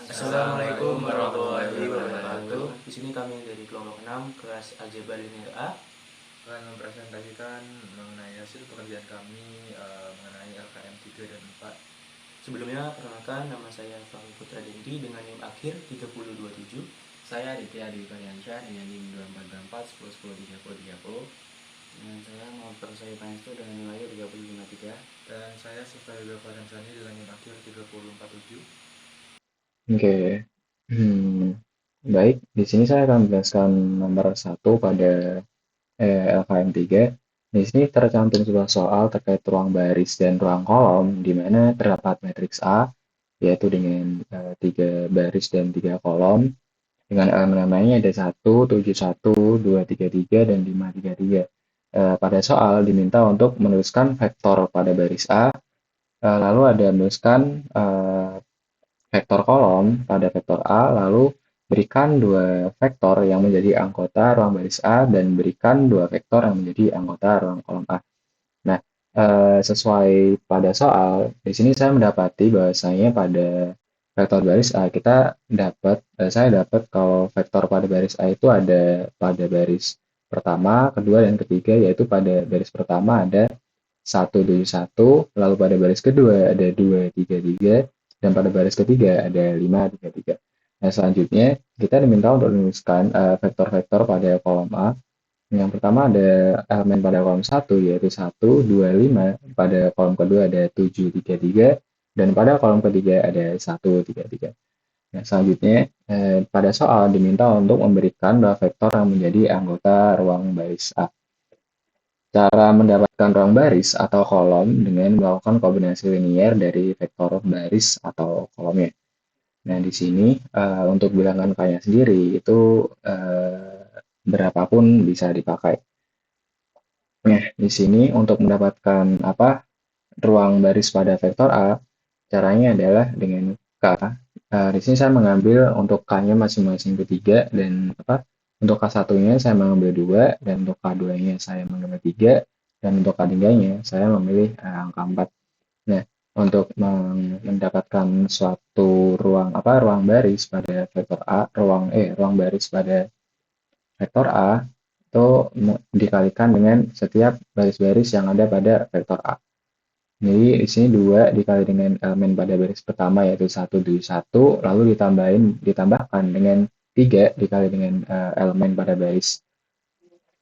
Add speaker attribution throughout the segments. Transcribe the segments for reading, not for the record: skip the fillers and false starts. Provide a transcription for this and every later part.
Speaker 1: Assalamualaikum warahmatullahi wabarakatuh. Di sini kami dari kelompok 6 kelas Aljabar Linear A
Speaker 2: akan mempresentasikan mengenai hasil pekerjaan kami mengenai LKM 3 dan 4.
Speaker 1: Sebelumnya, perkenalkan nama saya Fahmi Putra Dendi dengan NIM akhir 3027.
Speaker 3: Saya Aditya Dwi Karyansyah dengan NIM 2424 10 10 30 30. Dan saya Muhammad Persai Pangestu dengan nilai 3053.
Speaker 2: Dan saya Sufyan Faransani dengan NIM akhir 3047.
Speaker 4: Oke, baik. Di sini saya akan menjelaskan nomor 1 pada LKM 3. Di sini tercantum sebuah soal terkait ruang baris dan ruang kolom, di mana terdapat matriks A, yaitu dengan 3 baris dan 3 kolom, dengan elemen namanya ada 1, 7, 1, 2, 3, 3, dan 5, 3, 3. Pada soal diminta untuk menuliskan vektor pada baris A, lalu ada menuliskan vektor kolom pada vektor A, lalu berikan dua vektor yang menjadi anggota ruang baris A dan berikan dua vektor yang menjadi anggota ruang kolom A. Nah, sesuai pada soal, di sini saya mendapati bahwasanya pada vektor baris A saya dapat kalau vektor pada baris A itu ada pada baris pertama, kedua, dan ketiga, yaitu pada baris pertama ada 1, 7, 1, lalu pada baris kedua ada 2, 3, 3, dan pada baris ketiga ada 5, 3, 3. Nah, selanjutnya kita diminta untuk menuliskan vektor-vektor pada kolom A. Yang pertama ada elemen pada kolom 1 yaitu 1, 2, 5, pada kolom kedua ada 7, 3, 3, dan pada kolom ketiga ada 1, 3, 3. Nah, selanjutnya pada soal diminta untuk memberikan dua vektor yang menjadi anggota ruang baris A. Cara mendapatkan ruang baris atau kolom dengan melakukan kombinasi linier dari vektor baris atau kolomnya. Nah, di sini untuk bilangan K-nya sendiri itu berapapun bisa dipakai. Nah, di sini untuk mendapatkan ruang baris pada vektor A, caranya adalah dengan K. Di sini saya mengambil untuk K-nya masing-masing ketiga, dan untuk K1-nya saya mengambil 2, dan untuk K2-nya saya mengambil 3, dan untuk K3-nya saya memilih angka 4. Nah, untuk mendapatkan suatu ruang baris pada vektor A, ruang baris pada vektor A itu dikalikan dengan setiap baris-baris yang ada pada vektor A. Jadi di sini 2 dikali dengan elemen pada baris pertama yaitu 1, 7, 1, lalu ditambahkan dengan 3 dikali dengan elemen pada baris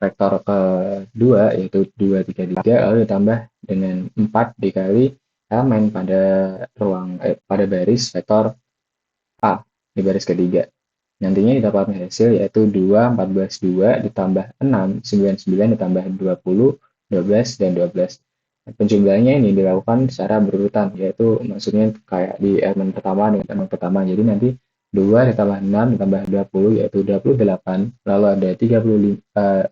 Speaker 4: vektor kedua yaitu 2, 3, 3, lalu ditambah dengan 4 dikali elemen pada baris vektor A di baris ketiga. Nantinya didapatkan hasil yaitu 2, 14, 2 ditambah 6, 9, 9 ditambah 20, 12, dan 12. Penjumlahannya ini dilakukan secara berurutan, yaitu maksudnya kayak di elemen pertama dengan elemen pertama. Jadi nanti 2 ditambah 6 ditambah 20 yaitu 28, lalu ada 14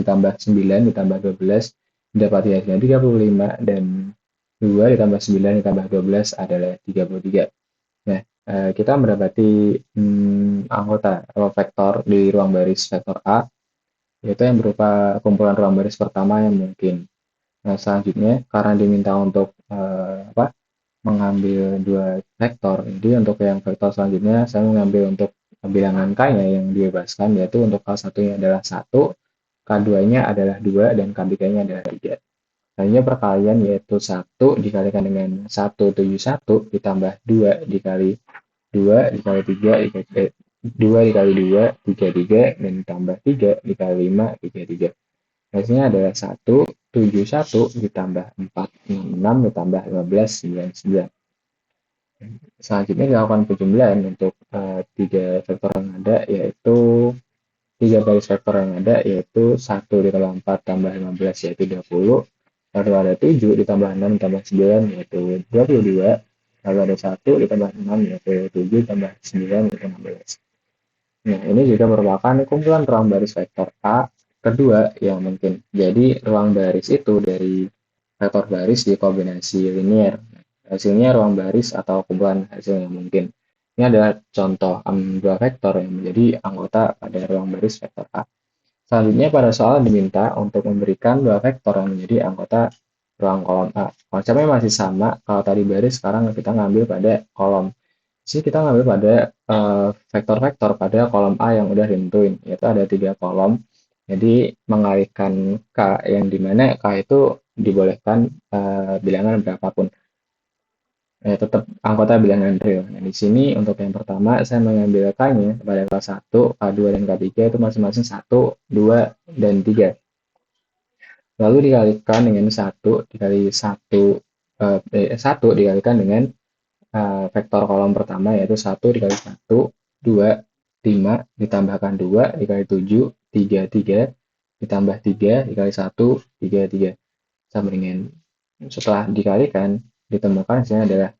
Speaker 4: ditambah 9 ditambah 12 didapati hasilnya 35, dan 2 ditambah 9 ditambah 12 adalah 33. Nah, kita mendapati anggota atau vektor di ruang baris vektor A, yaitu yang berupa kumpulan ruang baris pertama yang mungkin. Nah, selanjutnya karena diminta untuk mengambil dua vektor, jadi untuk yang vektor selanjutnya saya mengambil untuk bilangan K-nya yang dibebaskan, yaitu untuk K1-nya adalah 1, K2-nya adalah 2, dan K3-nya adalah 3. Selanjutnya perkalian yaitu 1 dikalikan dengan 1, 7, 1 ditambah 2 dikali 2 dikali 3 dikali 2 dikali 2, 3, 3, dan ditambah 3 dikali 5, 3, 3. Hasilnya adalah 1, 7, 1 ditambah 4, 6 ditambah 15, 9, 9. Selanjutnya dilakukan penjumlahan untuk 3 vektor yang ada, yaitu 3 baris vektor yang ada, yaitu 1 ditambah 4 tambah 15 yaitu 20, lalu ada 7 ditambah 6 ditambah 9 yaitu 22, lalu ada 1 ditambah 6 yaitu 7 tambah 9 yaitu 16. Nah, ini juga merupakan kumpulan ruang baris vektor A kedua yang mungkin. Jadi ruang baris itu dari vektor baris dikombinasi linier. Hasilnya ruang baris atau kumpulan hasil yang mungkin. Ini adalah contoh dua vektor yang menjadi anggota pada ruang baris vektor A. Selanjutnya pada soal diminta untuk memberikan dua vektor yang menjadi anggota ruang kolom A. Konsepnya masih sama, kalau tadi baris sekarang kita ngambil pada kolom. sih kita ngambil pada vektor-vektor pada kolom A yang udah ditentuin, yaitu ada 3 kolom. Jadi mengalihkan K yang dimana K itu dibolehkan bilangan berapapun. Tetap anggota bilangan real. Nah, di sini untuk yang pertama saya mengambil K-nya pada kelas 1, K2 dan K3 itu masing-masing 1, 2, dan 3. Lalu dikalikan dengan 1 dikali 1 1 dikalikan dengan vektor kolom pertama yaitu 1 dikali 1, 2, 5 ditambahkan 2 dikali 7, 3, 3 ditambah 3 dikali 1, 3, 3 sama dengan setelah dikalikan ditemukan hasilnya adalah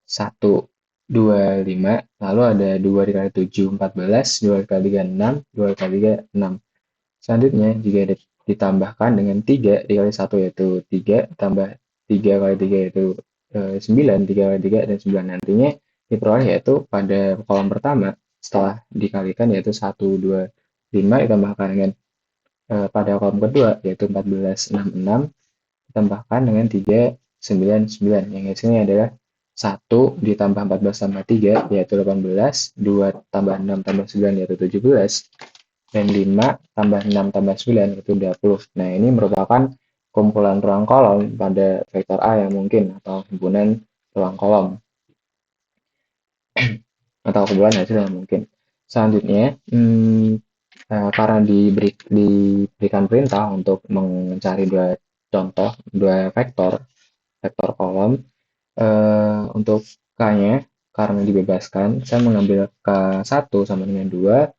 Speaker 4: 1, 2, 5 lalu ada 2 dikali 7, 14, 2 kali 3, 6, 2 kali 3, 6. Selanjutnya jika ditambahkan dengan 3 dikali 1 yaitu 3 tambah 3 kali 3 yaitu 9, 3 kali 3 dan 9 nantinya diperoleh yaitu pada kolom pertama setelah dikalikan yaitu 1, 2, 5 ditambahkan dengan pada kolom kedua yaitu 14, 6, 6 ditambahkan dengan 3, 9, 9 yang hasilnya adalah 1 ditambah 14 tambah 3 yaitu 18, 2 tambah 6 tambah 9 yaitu 17, dan 5 tambah 6 tambah 9 yaitu 20. Nah, ini merupakan kumpulan ruang kolom pada vektor A yang mungkin atau himpunan ruang kolom atau kumpulan hasil yang mungkin. Selanjutnya, karena diberikan perintah untuk mencari dua contoh, dua vektor kolom, untuk K-nya karena dibebaskan, saya mengambil K1 sama dengan 2,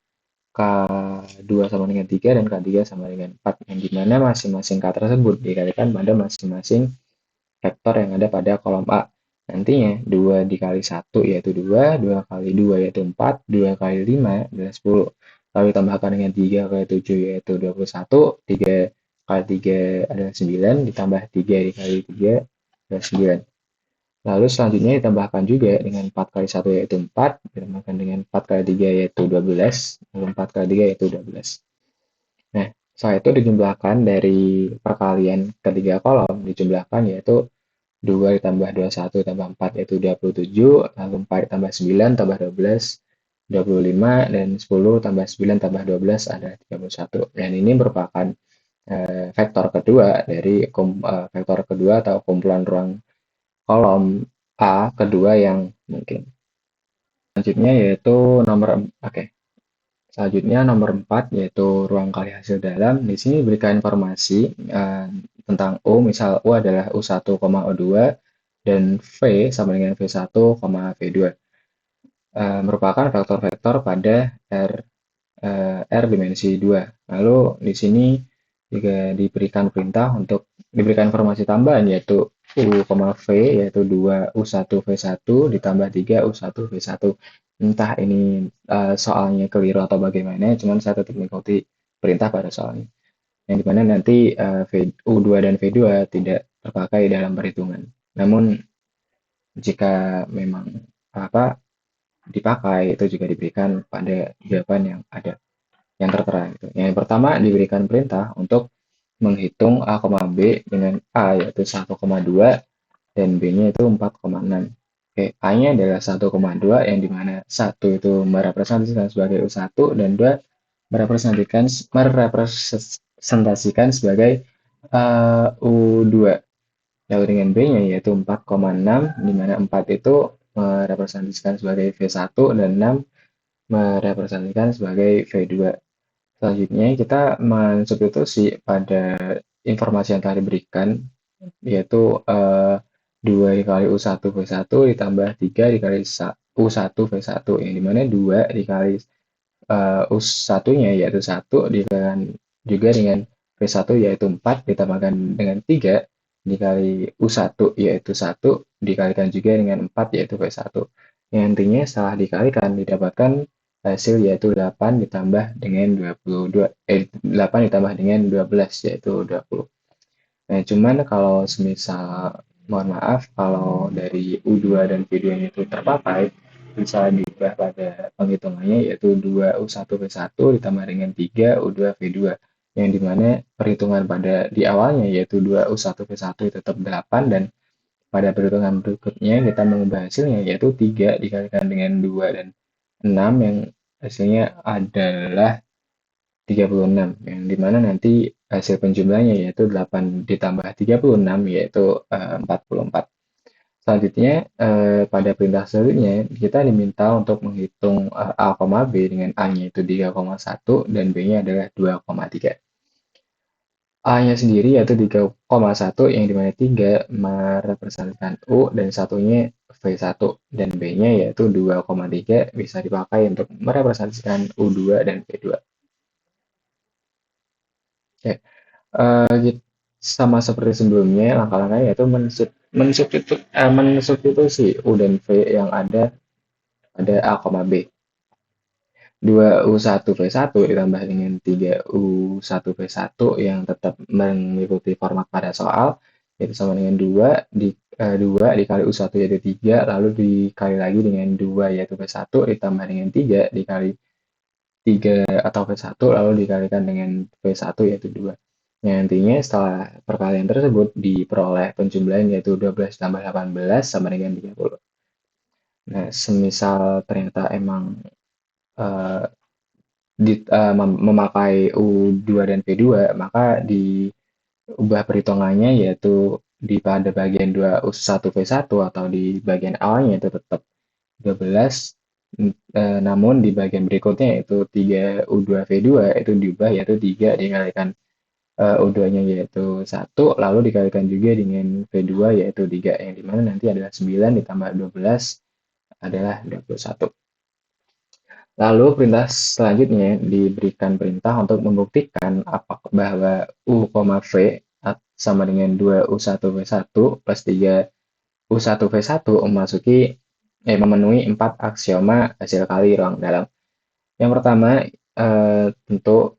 Speaker 4: K2 sama dengan 3, dan K3 sama dengan 4, yang dimana masing-masing K tersebut dikalikan pada masing-masing vektor yang ada pada kolom A. Nantinya 2 dikali 1 yaitu 2, 2 kali 2 yaitu 4, 2 kali 5 adalah 10. Lalu ditambahkan dengan 3 kali 7 yaitu 21, 3 kali 3 adalah 9, ditambah 3 dikali 3 adalah 9. Lalu selanjutnya ditambahkan juga dengan 4 kali 1 yaitu 4, ditambahkan dengan 4 kali 3 yaitu 12, lalu 4 kali 3 yaitu 12. Nah, setelah itu dijumlahkan dari perkalian ketiga kolom, dijumlahkan yaitu 2 ditambah 21 tambah 4 yaitu 27, lalu 4 tambah 9 tambah 12, 25, dan 10 tambah 9 tambah 12 adalah 31. Dan ini merupakan vektor kedua dari vektor kedua atau kumpulan ruang kolom A kedua yang mungkin. Selanjutnya yaitu Selanjutnya nomor 4 yaitu ruang kali hasil dalam. Di sini diberikan informasi tentang U, misal U adalah U1, U2 dan V sama dengan V1, V2. Merupakan vektor-vektor pada R dimensi 2. Lalu di sini juga diberikan perintah untuk diberikan informasi tambahan yaitu U, V yaitu 2 U1 V1 ditambah 3 U1 V1. Entah ini soalnya keliru atau bagaimana, cuman saya tetap mengikuti perintah pada soalnya. Yang dimana nanti U2 dan V2 tidak terpakai dalam perhitungan. Namun jika memang dipakai itu juga diberikan pada jawaban yang ada yang tertera gitu. Yang pertama diberikan perintah untuk menghitung A, B dengan A yaitu 1,2 dan B-nya itu 4,6. Oke, A-nya adalah 1,2 yang dimana 1 itu merepresentasikan sebagai U1 dan 2 merepresentasikan sebagai U2. Lalu dengan B-nya yaitu 4,6 di mana 4 itu merepresentasikan sebagai V1 dan 6 merepresentasikan sebagai V2. Selanjutnya kita mensubstitusi pada informasi yang telah diberikan yaitu 2 dikali U1 V1 ditambah 3 dikali U1 V1 yang dimana 2 dikali U1-nya yaitu 1 dikalikan juga dengan V1 yaitu 4 ditambahkan dengan 3 dikali U1 yaitu 1 dikalikan juga dengan 4 yaitu V1. Yang intinya setelah dikalikan didapatkan hasil yaitu 8 ditambah dengan 8 ditambah dengan 12 yaitu 20. Nah, cuman kalau semisal mohon maaf kalau dari U2 dan V2 itu terpakai bisa diubah pada penghitungannya yaitu 2 U1 V1 ditambah dengan 3 U2 V2 yang dimana perhitungan pada di awalnya yaitu 2 U1 V1 tetap 8 dan pada perhitungan berikutnya kita mengubah hasilnya, yaitu 3 dikalikan dengan 2 dan 6 yang hasilnya adalah 36, yang dimana nanti hasil penjumlahnya yaitu 8 ditambah 36 yaitu 44. Selanjutnya, pada perintah selanjutnya kita diminta untuk menghitung A, B dengan A-nya itu 3,1 dan B-nya adalah 2,3. A-nya sendiri yaitu 3,1 yang dimana 3 merepresentasikan U dan satunya V1 dan B-nya yaitu 2,3 bisa dipakai untuk merepresentasikan U2 dan V2. Oke, sama seperti sebelumnya, langkah-langkahnya yaitu mensubstitusi U dan V yang ada pada A, B. 2U1V1 ditambah dengan 3U1V1 yang tetap mengikuti format pada soal, yaitu sama dengan 2 dikali U1 yaitu 3, lalu dikali lagi dengan 2 yaitu V1 ditambah dengan 3 dikali 3 atau V1 lalu dikalikan dengan V1 yaitu 2. Yang nantinya setelah perkalian tersebut diperoleh penjumlahan yaitu 12 tambah 18 sama dengan 30. Nah, semisal ternyata emang memakai U2 dan V2, maka diubah perhitungannya yaitu pada bagian 2U1V1 atau di bagian awalnya itu tetap 12, namun di bagian berikutnya yaitu 3U2V2 itu diubah yaitu 3 dikalikan U2-nya yaitu 1, lalu dikalikan juga dengan V2 yaitu 3, yang dimana nanti adalah 9 ditambah 12 adalah 21. Lalu perintah selanjutnya diberikan perintah untuk membuktikan bahwa U, V sama dengan 2U1V1 plus 3U1V1 memenuhi 4 aksioma hasil kali ruang dalam. Yang pertama, tentu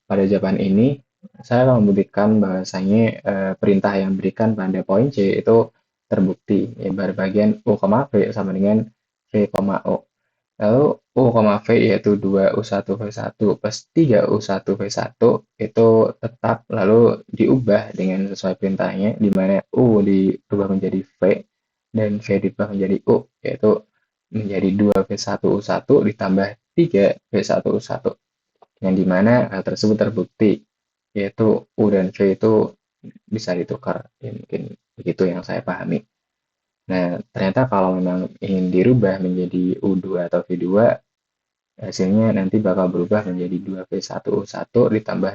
Speaker 4: pada jawaban ini saya akan membuktikan bahwasanya perintah yang diberikan pada poin C itu terbukti, ya, bagian U, V sama dengan V, O. Lalu U, V yaitu 2U1V1 plus 3U1V1 itu tetap lalu diubah dengan sesuai perintahnya, di mana U diubah menjadi V dan V diubah menjadi U, yaitu menjadi 2V1U1 ditambah 3V1U1, yang dimana hal tersebut terbukti, yaitu U dan V itu bisa ditukar, ya, mungkin begitu yang saya pahami. Nah, ternyata kalau memang ingin dirubah menjadi U2 atau V2, hasilnya nanti bakal berubah menjadi 2V1U1 ditambah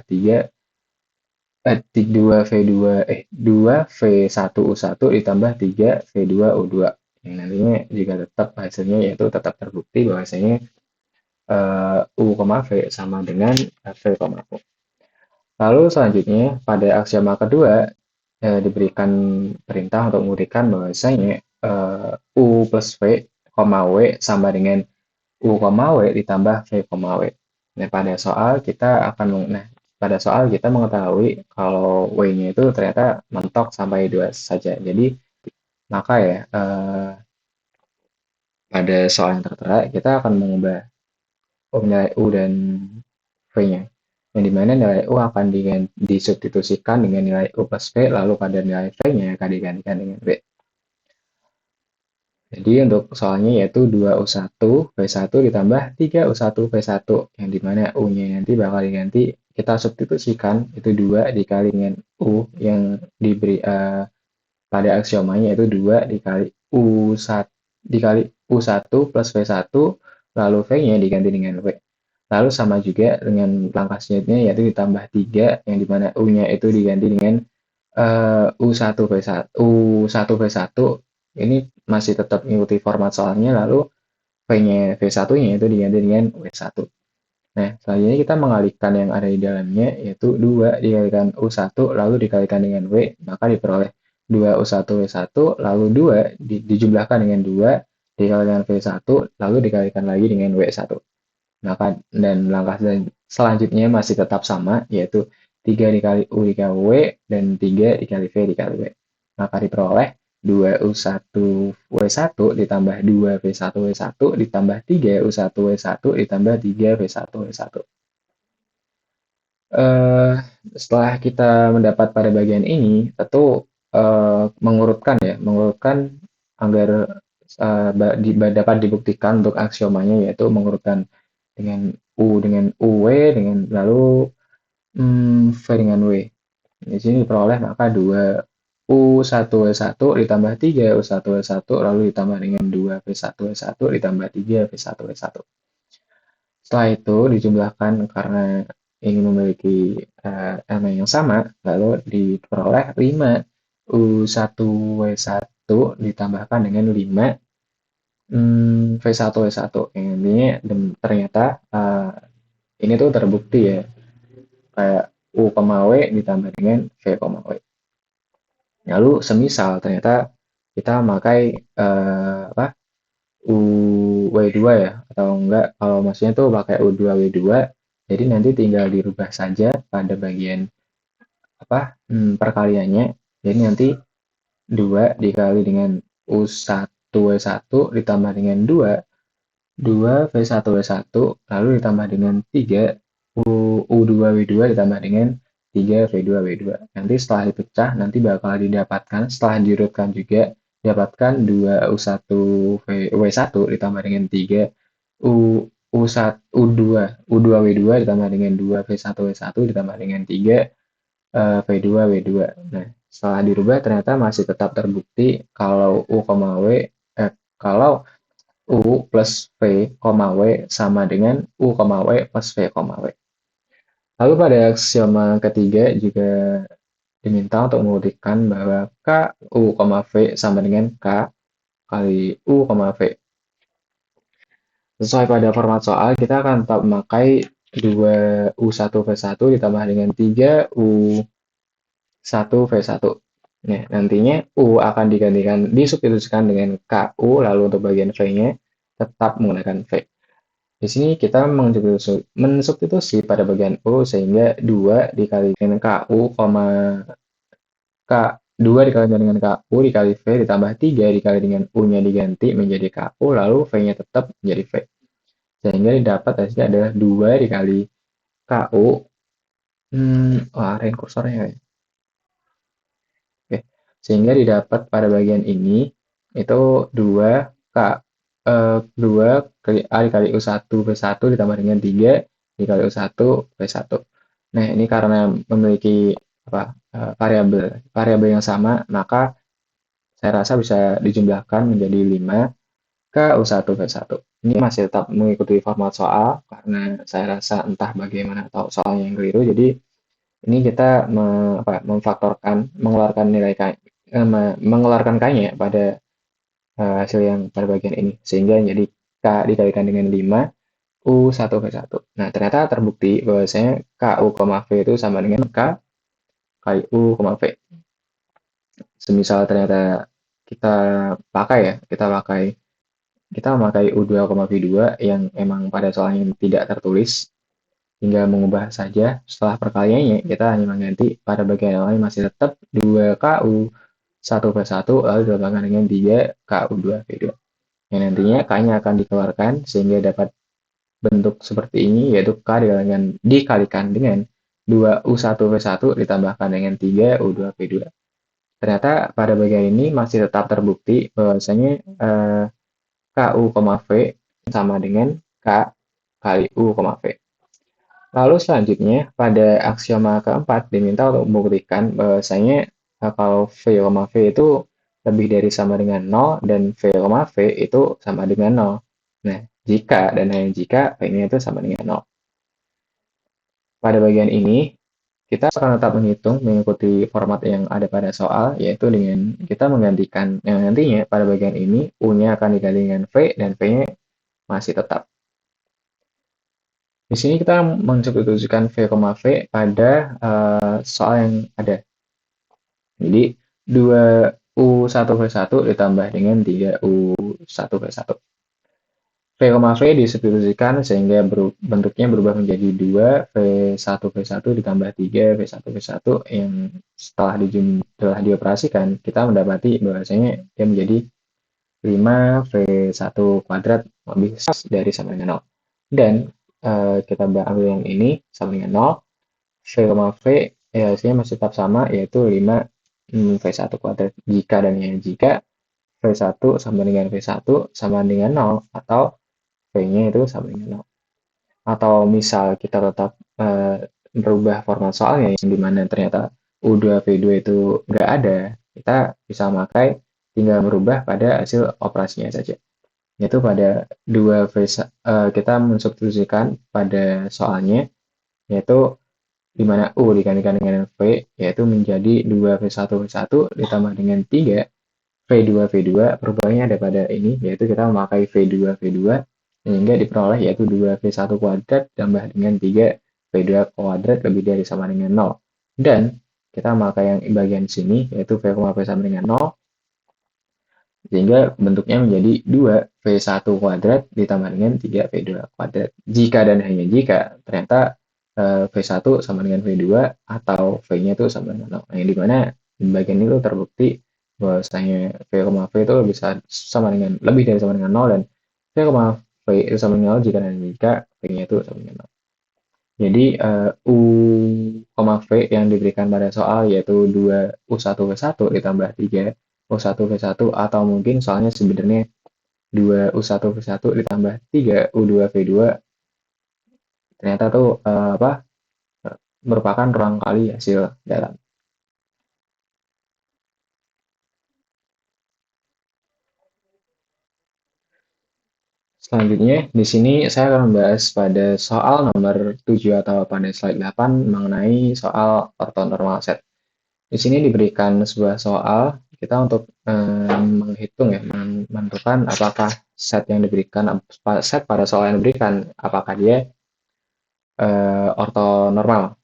Speaker 4: 2V1U1 ditambah 3V2U2. Yang nantinya jika tetap hasilnya yaitu tetap terbukti bahwasanya U, V sama dengan V, U. Lalu selanjutnya pada aksioma kedua diberikan perintah untuk membuktikan bahwasanya U plus V, W sama dengan U, W ditambah V, W. Nah, pada soal kita mengetahui kalau W-nya itu ternyata mentok sampai 2 saja. Jadi, maka ya pada soal yang tertera kita akan mengubah nilai U dan V-nya. Yang dimana nilai U akan disubstitusikan dengan nilai U plus V, lalu pada nilai V-nya akan digantikan dengan V. Jadi untuk soalnya yaitu 2U1V1 ditambah 3U1V1, yang dimana U-nya nanti bakal diganti, kita substitusikan itu 2 dikali dengan U yang diberi pada aksiomanya yaitu 2 dikali U1 plus V1, lalu V-nya diganti dengan V. Lalu sama juga dengan langkah selanjutnya yaitu ditambah 3 yang dimana U-nya itu diganti dengan U1V1 ini masih tetap mengikuti format soalnya, lalu V1-nya itu diganti dengan W1. Nah, selanjutnya kita mengalihkan yang ada di dalamnya yaitu 2 dikalikan U1 lalu dikalikan dengan W, maka diperoleh 2U1V1 lalu 2 dijumlahkan dengan 2 dikalikan V1 lalu dikalikan lagi dengan W1. Maka dan langkah selanjutnya masih tetap sama, yaitu 3 dikali U dikali W dan 3 dikali V dikali W. Maka diperoleh 2U1W1 ditambah 2V1W1 ditambah 3U1W1 ditambah 3V1W1. Setelah kita mendapat pada bagian ini, tentu mengurutkan agar dapat dibuktikan untuk aksiomanya, yaitu mengurutkan dengan dengan UW dengan lalu V dengan W. Di sini diperoleh maka 2 U1W1 ditambah 3 U1W1 lalu ditambah dengan 2 V1W1 ditambah 3 V1W1. Setelah itu dijumlahkan karena ingin memiliki elemen yang sama, lalu diperoleh 5 U1W1 ditambahkan dengan 5 V1W1. Yang intinya ternyata ini tuh terbukti ya, kayak U, W ditambah dengan V, W. Lalu semisal ternyata kita memakai UW2 ya, atau enggak kalau maksudnya tuh pakai U2W2, jadi nanti tinggal dirubah saja pada bagian perkaliannya. Jadi nanti 2 dikali dengan U1W1 ditambah dengan 2 V1W1 lalu ditambah dengan 3 U2W2 ditambah dengan 3 V2W2. Nanti setelah dipecah nanti bakal didapatkan, setelah diurutkan juga dapatkan 2 U1W1 ditambah dengan 3 U2W2 ditambah dengan 2 V1W1 ditambah dengan 3 V2W2. Nah, setelah dirubah ternyata masih tetap terbukti kalau kalau U plus V, W sama dengan U, W plus V, W. Lalu pada aksioma ketiga juga diminta untuk membuktikan bahwa K, U, V sama dengan K kali U, V. Sesuai pada format soal, kita akan tetap memakai 2 U1V1 ditambah dengan 3 U1V1. Nah, nantinya U akan disubstitusikan dengan KU, lalu untuk bagian V-nya tetap menggunakan V. Di sini kita mensubstitusi pada bagian U sehingga 2 dikali dengan KU, 2 dikali dengan KU dikali V ditambah 3 dikali dengan U-nya diganti menjadi KU, lalu V-nya tetap menjadi V. Sehingga didapat hasilnya adalah 2 dikali KU. Arahin kursornya ya. Oke. Sehingga didapat pada bagian ini itu 2 kali A dikali U1V1 ditambah dengan 3 dikali U1V1. Nah, ini karena memiliki variabel yang sama, maka saya rasa bisa dijumlahkan menjadi 5 ke U1V1. Ini masih tetap mengikuti format soal, karena saya rasa entah bagaimana atau soalnya yang keliru, jadi ini kita mengeluarkan K-nya pada hasil yang pada bagian ini, sehingga jadi K dikalikan dengan 5 U1V1. Nah, ternyata terbukti bahwasanya KU, V itu sama dengan K kali U, V. Semisal ternyata kita memakai U2, V2 yang emang pada soalnya tidak tertulis, tinggal mengubah saja. Setelah perkaliannya kita hanya mengganti pada bagian lain masih tetap 2KU 1V1 lalu ditambahkan dengan 3KU2V2. Yang nantinya K-nya akan dikeluarkan sehingga dapat bentuk seperti ini, yaitu K dikalikan dengan 2U1V1 ditambahkan dengan 3U2V2. Ternyata pada bagian ini masih tetap terbukti bahwasanya KU, V sama dengan K kali U, V. Lalu selanjutnya pada aksioma keempat diminta untuk membuktikan bahwasanya kalau V, V itu lebih dari sama dengan 0 dan V, V itu sama dengan 0. Nah, jika dan hanya jika V-nya itu sama dengan 0. Pada bagian ini kita akan tetap mengikuti format yang ada pada soal, yaitu dengan kita menggantikan yang nantinya pada bagian ini U-nya akan diganti dengan V dan V-nya masih tetap. Di sini kita mensubstitusikan V, V pada soal yang ada. Jadi 2U1V1 ditambah dengan 3U1V1. V, V disubstitusikan sehingga bentuknya berubah menjadi 2 V1V1 ditambah 3 V1V1 yang setelah dioperasikan kita mendapati bahwasanya dia menjadi 5 V1 kuadrat lebih dari sama dengan 0. Dan kita ambil yang ini sama dengan 0. V, V hasilnya masih tetap sama, yaitu 5 V1 kuadrat. Jika dan hanya jika V1 sama dengan V1 sama dengan 0 atau V-nya itu sama dengan 0. Atau misal kita tetap merubah format soalnya yang dimana ternyata U2 V2 itu nggak ada, kita bisa memakai tinggal merubah pada hasil operasinya saja. Yaitu pada kita mensubstitusikan pada soalnya, yaitu di mana U dikalikan dengan V, yaitu menjadi 2V1 ditambah dengan 3 V2 perubahannya ada pada ini, yaitu kita memakai V2 sehingga diperoleh yaitu 2V1 kuadrat tambah dengan 3 V2 kuadrat lebih dari sama dengan 0. Dan kita memakai yang bagian sini yaitu V, V sama dengan 0, sehingga bentuknya menjadi 2V1 kuadrat ditambah dengan 3V2 kuadrat. Jika dan hanya jika ternyata V1 sama dengan V2 atau V-nya itu sama dengan 0. Yang dimana di bagian itu terbukti bahwasanya V, V itu bisa sama dengan lebih dari sama dengan 0 dan V, V itu sama dengan 0 jika dan jika V-nya itu sama dengan 0. Jadi U, V yang diberikan pada soal yaitu 2U1V1 ditambah 3U1V1 atau mungkin soalnya sebenarnya 2U1V1 ditambah 3U2V2 ternyata tuh merupakan ruang kali hasil dalam. Selanjutnya, di sini saya akan membahas pada soal nomor 7 atau pada slide 8 mengenai soal ortonormal set. Di sini diberikan sebuah soal, kita untuk menghitung ya, menentukan apakah set yang diberikan, set pada soal yang diberikan, apakah dia ortonormal.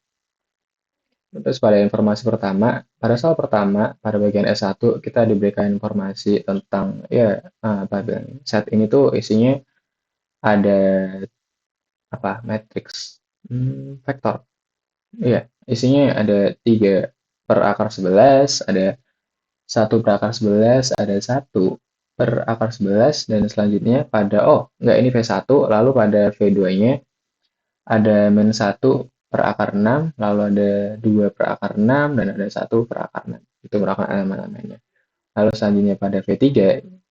Speaker 4: Terus pada informasi pertama, pada soal pertama, pada bagian S1, kita diberikan informasi tentang, ya, set ini tuh isinya ada matriks vektor. Iya, isinya ada 3 per akar 11, ada 1 per akar 11, ada 1 per akar 11, dan selanjutnya pada, enggak, ini V1, lalu pada V2-nya ada min 1 per akar 6, lalu ada 2 per akar 6, dan ada 1 per akar 6. Itu merupakan elemen-elemennya. Lalu selanjutnya pada V3,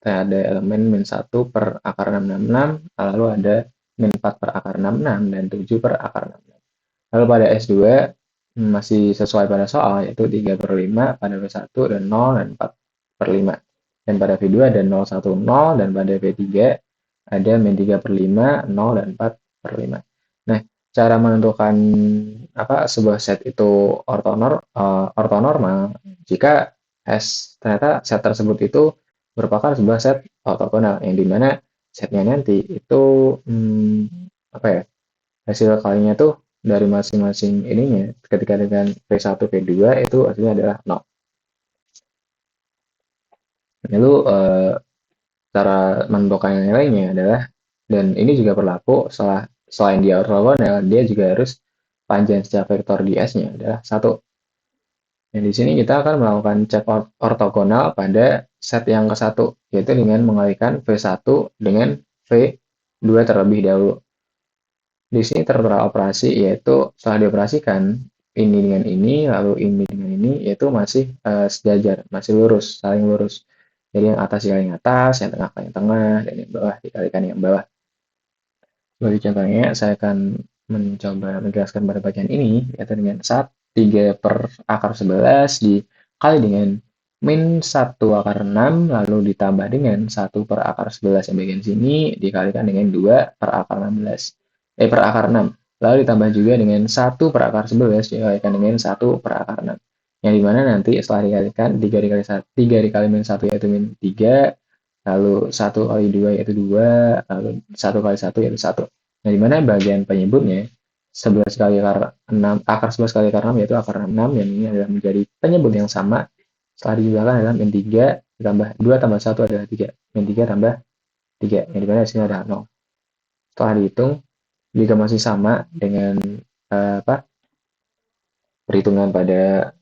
Speaker 4: ada elemen min 1 per akar 666, lalu ada min 4 per akar 66, dan 7 per akar 66. Lalu pada S2, masih sesuai pada soal, yaitu 3 per 5 pada V1 dan 0 dan 4 per 5. Dan pada V2 ada 0, 1, 0, dan pada V3 ada min 3 per 5, 0, dan 4 per 5. Nah, cara menentukan sebuah set itu ortonormal jika ternyata set tersebut itu merupakan sebuah set ortogonal yang dimana setnya nanti itu hasil kalinya tuh dari masing-masing ininya ketika dengan V1 V2 itu hasilnya adalah 0. Lalu cara menentukan yang lainnya adalah, dan ini juga berlaku selain dia ortogonal, dia juga harus panjang setiap vektor di S-nya adalah 1. Dan di sini kita akan melakukan cek ortogonal pada set yang ke-1, yaitu dengan mengalihkan V1 dengan V2 terlebih dahulu. Di sini tertera operasi, yaitu setelah dioperasikan, ini dengan ini, lalu ini dengan ini, yaitu masih sejajar, masih lurus, saling lurus. Jadi yang atas dikali yang atas, yang tengah kali yang tengah, dan yang bawah dikalikan yang bawah. Sebagai contohnya, saya akan mencoba menjelaskan pada bagian ini, yaitu dengan 3 per akar 11 dikali dengan min 1 akar 6, lalu ditambah dengan 1 per akar 11 yang bagian sini, dikalikan dengan 2 per akar 16. Per akar 6. Lalu ditambah juga dengan 1 per akar 11 dikalikan dengan 1 per akar 6. Yang dimana nanti setelah dikalikan 3 dikali min 1 yaitu min 3, lalu 1 kali 2 yaitu 2, lalu 1 kali 1 yaitu 1. Yang dimana bagian penyebutnya 11 kali akar 6, akar 11 kali akar 6 yaitu akar 6, yang ini adalah menjadi penyebut yang sama. Setelah dijumlahkan adalah min 3 ditambah 2 tambah 1 adalah 3. Min 3 tambah 3, yang dimana hasilnya adalah 0. Setelah dihitung, jika masih sama dengan perhitungan pada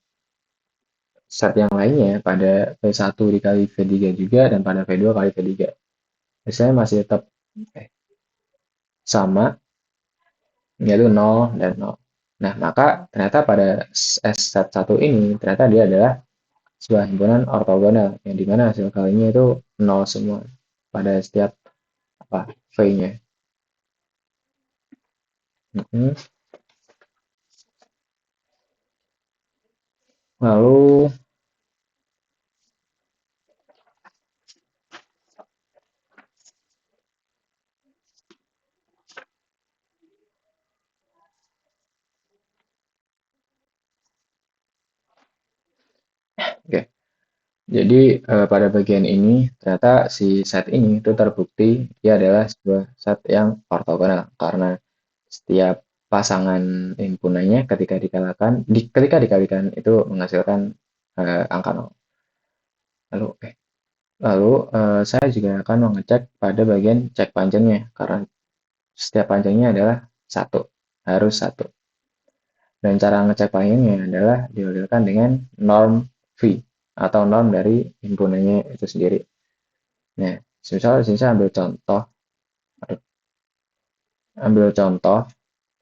Speaker 4: set yang lainnya, pada V1 dikali V3 juga, dan pada V2 kali V3. Hasilnya masih tetap sama, yaitu 0 dan 0. Nah, maka ternyata pada set 1 ini, ternyata dia adalah sebuah himpunan ortogonal yang dimana hasil kalinya itu nol semua pada setiap V-nya. Lalu oke. Jadi pada bagian ini ternyata si set ini itu terbukti dia adalah sebuah set yang ortogonal karena setiap pasangan himpunannya ketika dikalikan itu menghasilkan angka 0. Lalu saya juga akan mengecek pada bagian cek panjangnya karena setiap panjangnya adalah harus 1. Dan cara ngecek panjangnya adalah dialirkan dengan norm V atau norm dari himpunannya itu sendiri. Nah, misal di sini saya ambil contoh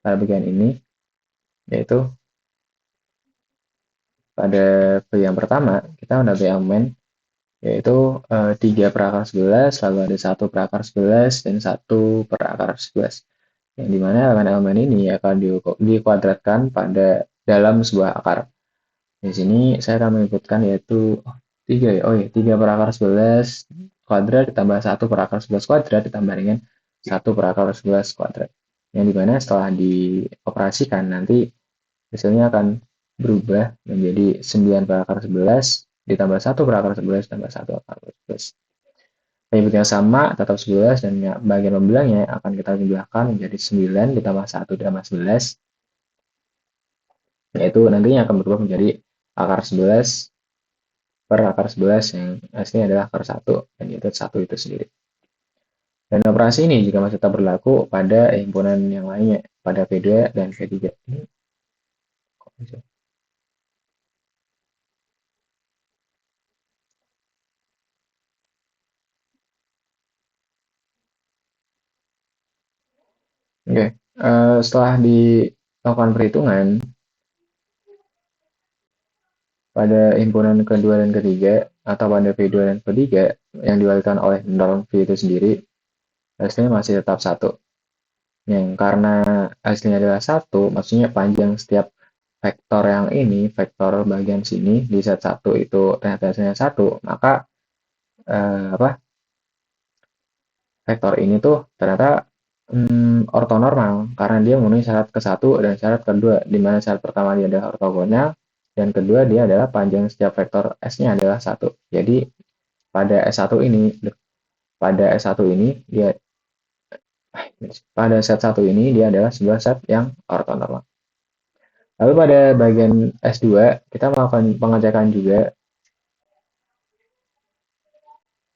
Speaker 4: pada bagian ini, yaitu pada V yang pertama kita udah elemen yaitu 3 per akar 11, lalu ada 1 per akar 11 dan 1 per akar 11. Yang dimana elemen-elemen ini akan dikuadratkan pada dalam sebuah akar. Di sini saya akan menyebutkan yaitu 3 ya. 3 per akar 11 kuadrat ditambah 1 per akar 11 kuadrat ditambah dengan 1 per akar 11 kuadrat. Yang dimana setelah dioperasikan nanti hasilnya akan berubah menjadi 9 per akar 11 ditambah 1 per akar 11 ditambah 1 per akar 11. Penyebut yang sama tetap 11 dan bagian pembelangnya akan kita jumlahkan menjadi 9 ditambah 1 ditambah 11, yaitu nantinya akan berubah menjadi akar 11 per akar 11 yang aslinya adalah akar 1 dan itu 1 itu sendiri. Dan operasi ini juga masih tetap berlaku pada himpunan yang lainnya, pada V2 dan V3. Oke, setelah dilakukan perhitungan pada himpunan kedua dan ketiga atau pada V2 dan V3 yang diwakilkan oleh norm V itu sendiri, hasilnya masih tetap 1. Yang karena hasilnya adalah 1, maksudnya panjang setiap vektor yang ini, vektor bagian sini di set 1 itu ternyata hasilnya 1, maka vektor ini tuh ternyata ortonormal karena dia memenuhi syarat ke-1 dan syarat kedua, di mana syarat pertama dia adalah ortogonal dan kedua dia adalah panjang setiap vektor S-nya adalah 1. Jadi pada S1 ini dia pada set 1 ini dia adalah sebuah set yang ortonormal. Lalu pada bagian S2 kita melakukan pengecekan juga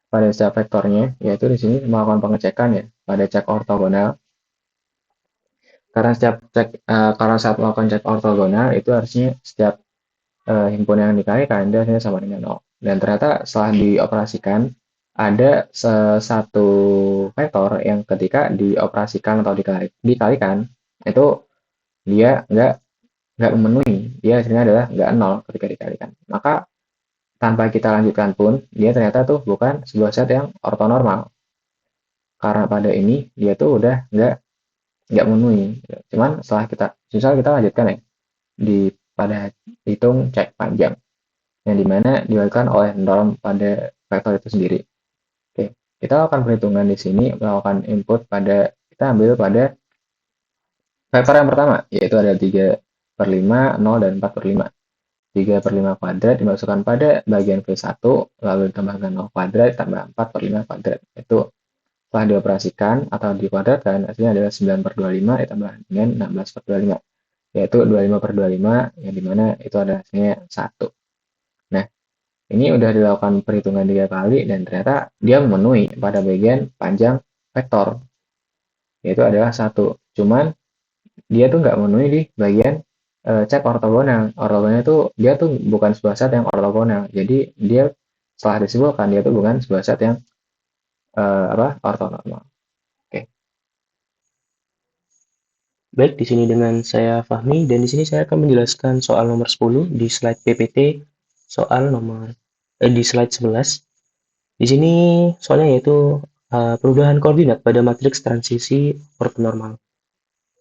Speaker 4: pada setiap vektornya, yaitu di sini melakukan pengecekan ya pada cek ortogonal. Karena saat melakukan cek ortogonal itu harusnya setiap himpunan yang dikalikan dia hasilnya sama dengan 0. Dan ternyata setelah dioperasikan ada satu vektor yang ketika dioperasikan atau dikalikan itu dia nggak memenuhi, dia hasilnya adalah nggak 0 ketika dikalikan. Maka tanpa kita lanjutkan pun dia ternyata tuh bukan sebuah set yang ortonormal karena pada ini dia tuh udah nggak memenuhi. Cuman setelah kita lanjutkan ya pada hitung cek panjang yang dimana diwakilkan oleh norm pada vektor itu sendiri. Oke, kita lakukan perhitungan di sini melakukan input kita ambil pada vektor yang pertama yaitu ada 3 per 5, 0 dan 4 per 5. 3 per 5 kuadrat dimasukkan pada bagian V1 lalu ditambahkan 0 kuadrat tambah 4 per 5 kuadrat. Itu setelah dioperasikan atau dikuadratkan hasilnya adalah 9 per 25 ditambah dengan 16 per 25, yaitu 25 per 25 yang dimana itu ada hasilnya 1. Nah, ini udah dilakukan perhitungan 3 kali dan ternyata dia memenuhi pada bagian panjang vektor, yaitu adalah 1. Cuman dia tuh nggak memenuhi di bagian cek ortogonal. Ortogonal itu dia tuh bukan sebuah set yang ortogonal. Jadi dia setelah disimpulkan dia tuh bukan sebuah set yang ortonormal. Oke.
Speaker 1: Baik, di sini dengan saya Fahmi dan di sini saya akan menjelaskan soal nomor 10 di slide PPT soal nomor di slide 11. Di sini soalnya yaitu perubahan koordinat pada matriks transisi ortonormal.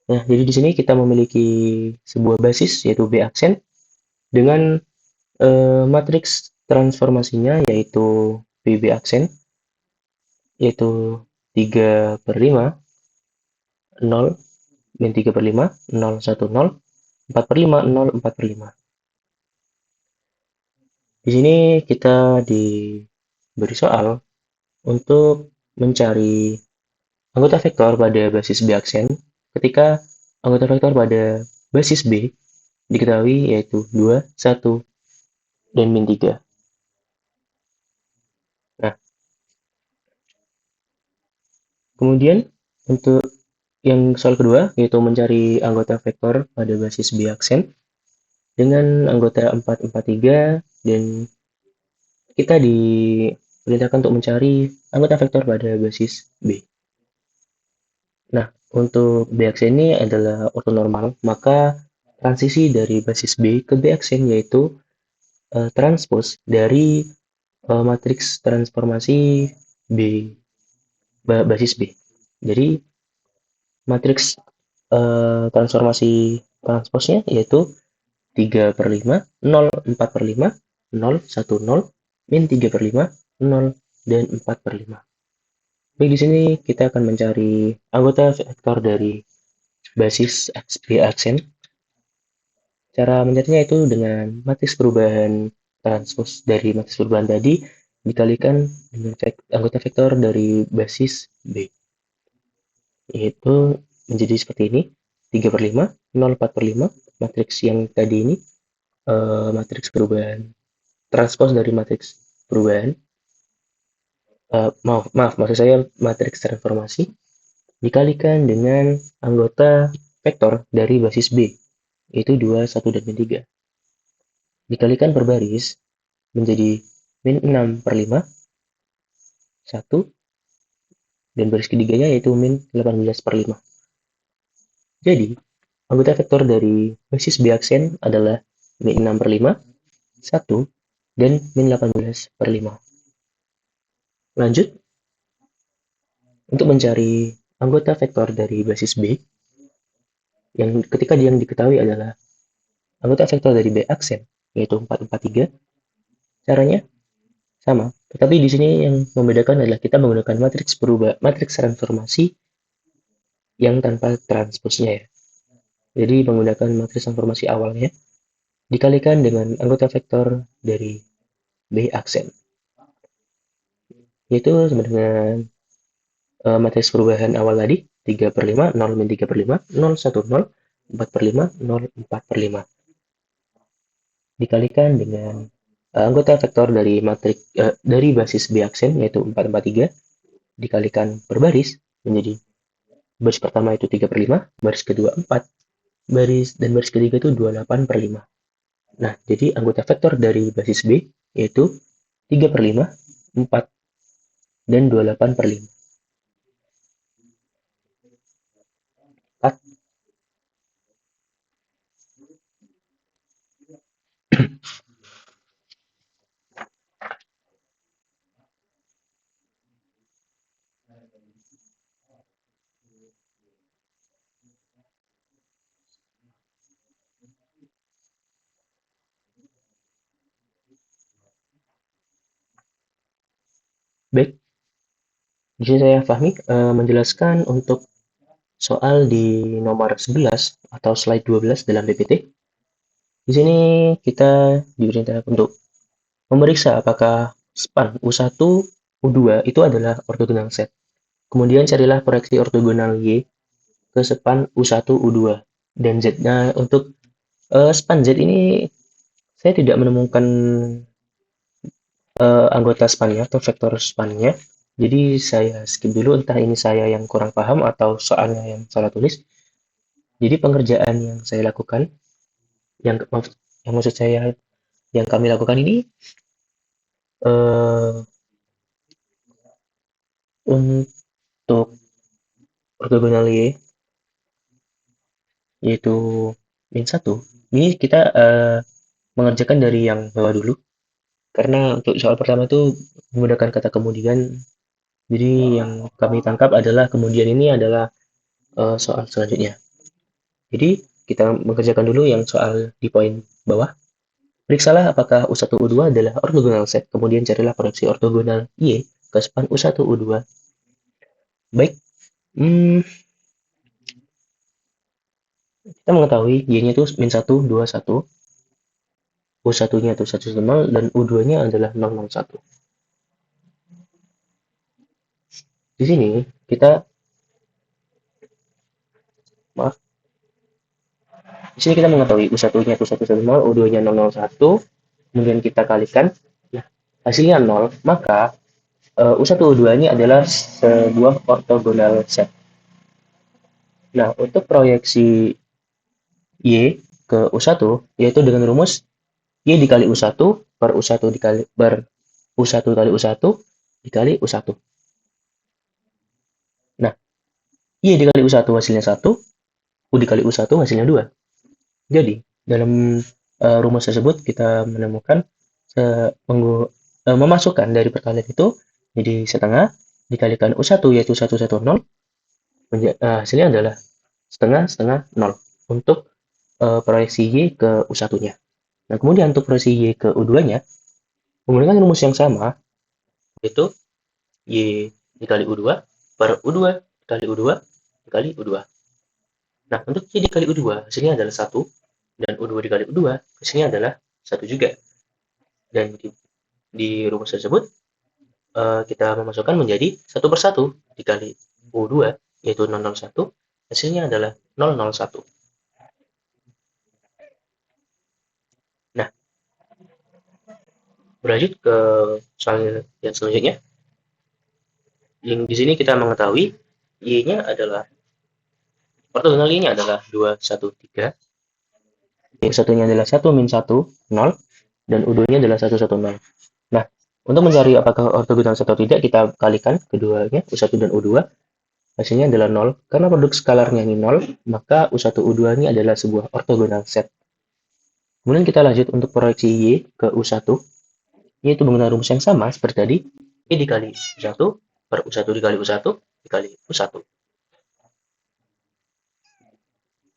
Speaker 1: Nah, jadi di sini kita memiliki sebuah basis yaitu B aksen dengan matriks transformasinya yaitu PB aksen yaitu 3/5, 0, min 3/5, 0, 1, 0, 4/5, 0, 4/5. Di sini kita diberi soal untuk mencari anggota vektor pada basis B aksen ketika anggota vektor pada basis B diketahui yaitu 2, 1, dan min 3. Nah, kemudian untuk yang soal kedua yaitu mencari anggota vektor pada basis B aksen dengan anggota 4, 4, 3 dan kita diperintahkan untuk mencari anggota vektor pada basis B. Nah, untuk B aksen ini adalah ortonormal, maka transisi dari basis B ke B aksen yaitu transpos dari matriks transformasi B basis B. Jadi matriks transformasi transposnya yaitu 3/5, 0, 4/5, 0, 1, 0, min 3/5, 0, dan 4/5. Baik, di sini kita akan mencari anggota vektor dari basis B aksen. Cara mencarinya itu dengan matriks perubahan transpos dari matriks perubahan tadi dikalikan dengan anggota vektor dari basis B. Yaitu menjadi seperti ini, 3/5, 0, 4/5, matriks yang tadi ini matriks perubahan transpos dari matriks perubahan maksud saya matriks transformasi dikalikan dengan anggota vektor dari basis B yaitu 2, 1, dan min 3 dikalikan per baris menjadi min 6/5, 1, dan baris ketiganya yaitu min 18/5. Jadi anggota vektor dari basis B aksen adalah min 6/5, 1, dan min 18/5. Lanjut, untuk mencari anggota vektor dari basis B, yang ketika yang diketahui adalah anggota vektor dari B aksen, yaitu 4, 4, 3, caranya sama. Tetapi di sini yang membedakan adalah kita menggunakan matriks transformasi yang tanpa transposnya ya. Jadi menggunakan matriks transformasi awalnya dikalikan dengan anggota vektor dari B aksen. Yaitu sama dengan matriks perubahan awal tadi 3/5, 0, min 3/5, 0, 1, 0, 4/5, 0, 4/5 dikalikan dengan anggota vektor dari dari basis B aksen yaitu 4, 4, 3 dikalikan per baris menjadi baris pertama itu 3/5, baris kedua 4, dan baris ketiga itu 28/5. Nah, jadi anggota vektor dari basis B yaitu 3/5, 4, dan 28/5. Baik, di sini saya Fahmi menjelaskan untuk soal di nomor 11 atau slide 12 dalam PPT. Di sini kita diperintahkan untuk memeriksa apakah span U1, U2 itu adalah ortogonal set. Kemudian carilah proyeksi ortogonal Y ke span U1, U2 dan Z. Nah, untuk span Z ini saya tidak menemukan anggota spannya atau vektor spannya. Jadi saya skip dulu, entah ini saya yang kurang paham atau soalnya yang salah tulis. Jadi pengerjaan yang saya lakukan, yang maksud saya yang kami lakukan ini untuk ortogonal Y yaitu min 1. Ini kita mengerjakan dari yang bawah dulu. Karena untuk soal pertama itu menggunakan kata kemudian, jadi yang kami tangkap adalah kemudian ini adalah soal selanjutnya. Jadi kita mengerjakan dulu yang soal di poin bawah. Periksalah apakah U1 U2 adalah ortogonal set, kemudian carilah proyeksi ortogonal Y ke span U1 U2. Baik, kita mengetahui Y-nya itu min 1, 2, 1, U1-nya itu 1, 0, dan U2-nya adalah 0, 0, 1. Di sini kita, maaf, di sini kita mengetahui U1-nya itu 1, 1, 0, U2-nya 0, 0, 1, kemudian kita kalikan, nah, hasilnya 0, maka U1 U2 ini adalah sebuah ortogonal set. Nah, untuk proyeksi Y ke U1 yaitu dengan rumus Y dikali U1 per U1 dikali per U1 kali U1 dikali U1. Nah, Y dikali U1 hasilnya 1, U dikali U1 hasilnya 2. Jadi, dalam rumus tersebut kita menemukan memasukkan dari perkalian itu jadi setengah dikalikan U1 yaitu 1, 1, 0, hasilnya adalah setengah, setengah, 0 untuk proyeksi Y ke U1-nya. Nah, kemudian untuk proyeksi Y ke U2-nya, menggunakan rumus yang sama, yaitu Y dikali U2 per U2 dikali U2 dikali U2. Nah, untuk Y dikali U2, hasilnya adalah 1, dan U2 dikali U2, hasilnya adalah 1 juga. Dan di rumus tersebut, kita memasukkan menjadi 1 per 1 dikali U2, yaitu 001, hasilnya adalah 001. Nah, berlanjut ke soal yang selanjutnya. Yang di sini kita mengetahui Y-nya adalah ortogonal Y-nya adalah 2, 1, 3. Y1-nya adalah 1, min 1, 0, dan U2-nya adalah 1, 1, 0. Nah, untuk mencari apakah ortogonal atau tidak, kita kalikan keduanya, U1 dan U2. Hasilnya adalah 0. Karena produk skalarnya ini 0, maka U1 U2 ini adalah sebuah ortogonal set. Kemudian kita lanjut untuk proyeksi Y ke U1, yaitu menggunakan rumus yang sama seperti tadi, Y dikali U1 per U1 dikali U1 dikali U1.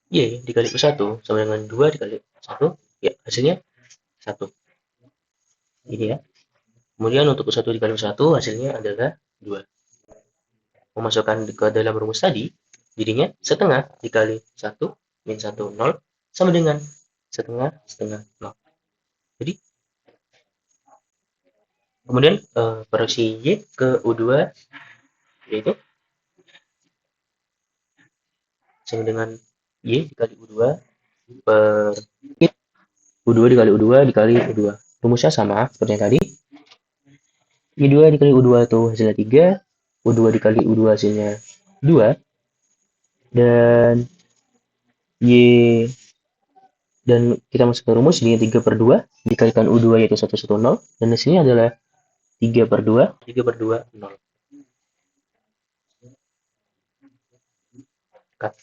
Speaker 1: Y dikali U1 sama dengan 2 dikali 1, ya hasilnya 1. Ini ya. Kemudian untuk U1 dikali U1 hasilnya adalah 2. Memasukkan ke dalam rumus tadi, jadinya setengah dikali 1 min 1, 0, sama dengan setengah, setengah, 0. Jadi, kemudian proyeksi Y ke U2 yaitu sama dengan Y dikali U2 per U2 dikali U2 dikali U2. Rumusnya sama seperti yang tadi. Y2 dikali U2 itu hasilnya 3, U2 dikali U2 hasilnya 2, dan Y dan kita masuk ke rumus jadi 3 per 2 dikalikan U2 yaitu 1, 1, 0, dan hasilnya adalah 3 per 2, 3 per 2, 0. Cut.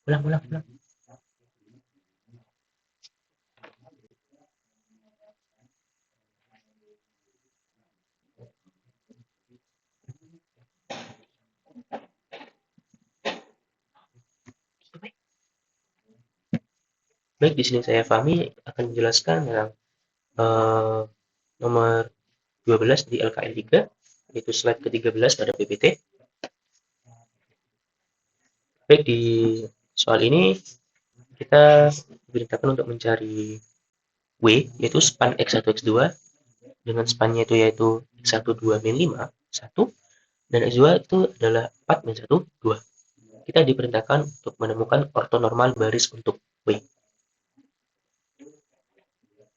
Speaker 1: Ulang. Baik, di sini saya Fahmi akan menjelaskan tentang nomor 12 di LKN 3, yaitu slide ke-13 pada PPT. Baik, di soal ini kita diperintahkan untuk mencari W, yaitu span X1, X2, dengan spannya itu yaitu X1, 2, min 5, 1, dan X2 itu adalah 4, min 1, 2. Kita diperintahkan untuk menemukan ortonormal baris untuk W.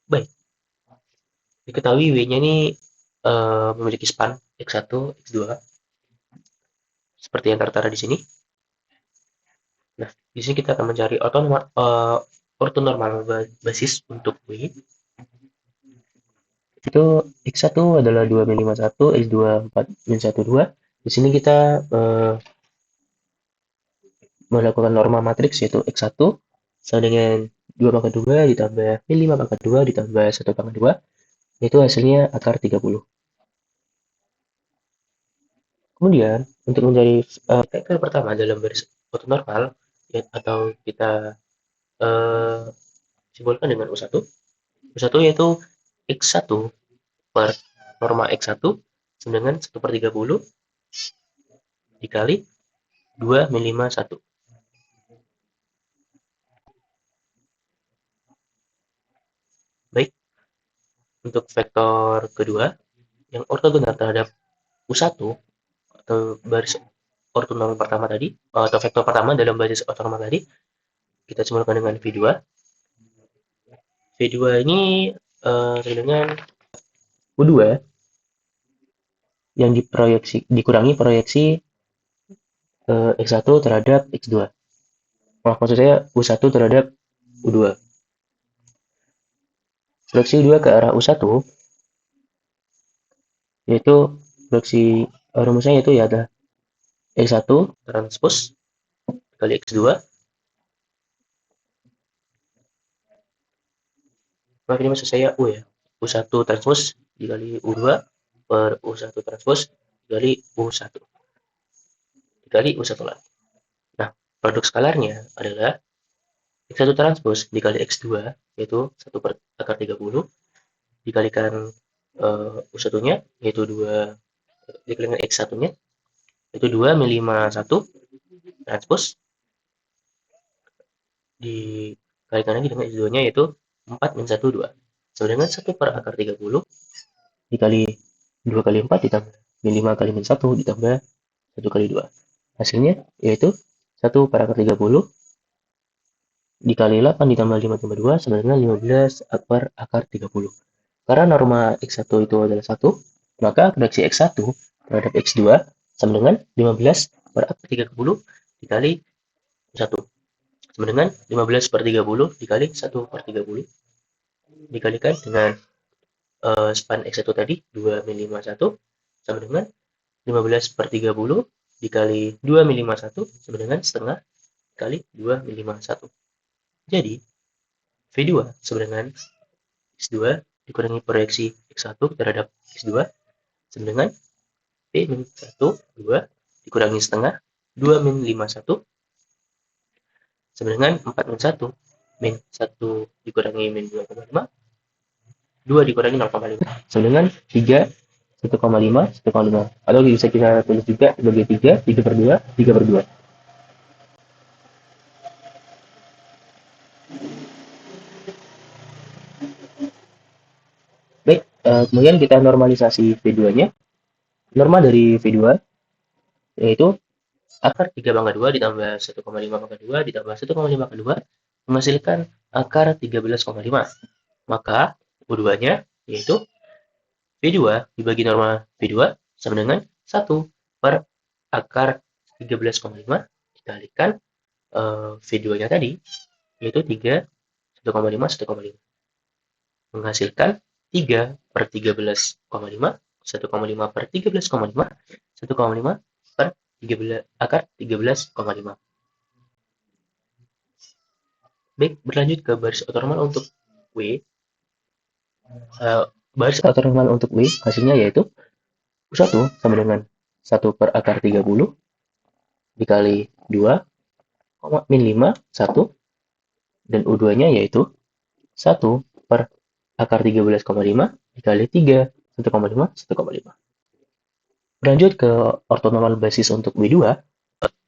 Speaker 1: Baik, diketahui W-nya ini memiliki span X1, X2, seperti yang tertera di sini. Nah, di sini kita akan mencari ortonormal basis untuk W. Itu X1 adalah 2 min 5, 1, X2 4 min 1, 2. Di sini kita melakukan norma matriks yaitu X1 sama dengan 2 pangkat 2 ditambah min 5 pangkat 2 ditambah 1 pangkat 2, yaitu hasilnya akar 30. Kemudian, untuk mencari vektor pertama dalam baris ortonormal, atau kita simbolkan dengan U1. U1 yaitu X1 per norma X1 sama dengan 1 per 30 dikali 2 min 5 1. Baik, untuk vektor kedua yang ortogonal terhadap U1 atau baris ortonormal pertama tadi, atau vektor pertama dalam baris ortonormal tadi, kita simbolkan dengan V2. V2 ini sama dengan U2 yang dikurangi proyeksi X1 terhadap X2. Maksud saya U1 terhadap U2. Proyeksi U2 ke arah U1 yaitu proyeksi rumusnya yaitu ya ada X1 transpose kali X2. Maaf ini maksud saya U ya. U1 transpose dikali U2 per U1 transpose dikali U1 dikali U1 lagi. Nah, produk skalarnya adalah X1 transpose dikali X2 yaitu 1 per akar 30 dikalikan U1-nya yaitu 2 dikalikan X1-nya yaitu 2 min 5 1 transpose dikalikan lagi dengan X2-nya yaitu 4 min 1 2 sama dengan 1 per akar 30 dikali 2 kali 4 ditambah min 5 kali min 1 ditambah 1 kali 2. Hasilnya yaitu 1 per akar 30 dikali 8 ditambah 5 tambah 2 sama dengan 15 per akar 30. Karena norma X1 itu adalah 1, maka proyeksi X1 terhadap X2 sama dengan 15 per akar 30 dikali 1. Sama dengan 15 per 30 dikali 1 per 30 dikalikan dengan span X1 tadi 2 min 5 1 sama dengan 15 per 30 dikali 2 min 5 1 sama dengan setengah kali 2 min 5 1. Jadi V2 sama dengan X2 dikurangi proyeksi X1 terhadap X2 sama dengan V min 1 2 dikurangi setengah 2 min 5 1 sama dengan 4 min 1 min 1 dikurangi min 2,5 2 dikurangi 0,5 sama dengan 3 1,5 1,5 atau bisa kita tulis juga sebagai 3 per 2 3 per 2. Baik, kemudian kita normalisasi V2-nya. Norma dari V2 yaitu akar 3 pangkat 2 ditambah 1,5 pangkat 2 ditambah 1,5 pangkat 2 menghasilkan akar 13,5. Maka U2-nya yaitu V2 dibagi norma V2 sama dengan 1 per akar 13,5 dikalikan V2-nya tadi yaitu 3 1,5 1,5 menghasilkan 3 per 13,5 1,5 per 13,5 1,5 per 13 akar 13,5. Baik, berlanjut ke baris ortonormal untuk W. Baris ortonormal untuk W hasilnya yaitu U1 sama dengan 1 per akar 30 dikali 2 min 5 1 dan U2-nya yaitu 1 per akar 13,5 dikali 3 1,5 1,5. Berlanjut ke ortonormal basis untuk W2.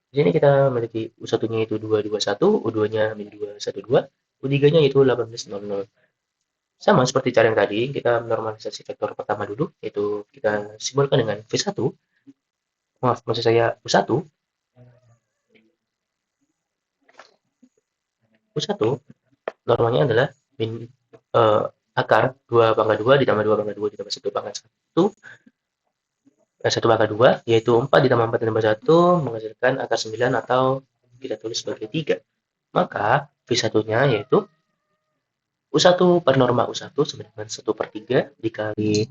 Speaker 1: Di sini kita memiliki U1-nya itu 221, U2-nya min 212, U3-nya itu 1800. Sama seperti cara yang tadi, kita normalisasi vektor pertama dulu, yaitu kita simbolkan dengan V1. Maaf, maksud saya U1. U1 normanya adalah min akar 2 pangkat 2 ditambah 2 pangkat 2 ditambah 1 pangkat 1 pangkat 2 yaitu 4 ditambah 4 ditambah 1 menghasilkan akar 9 atau kita tulis sebagai 3. Maka V1-nya yaitu U1 per norma U1 sama dengan 1 per 3 dikali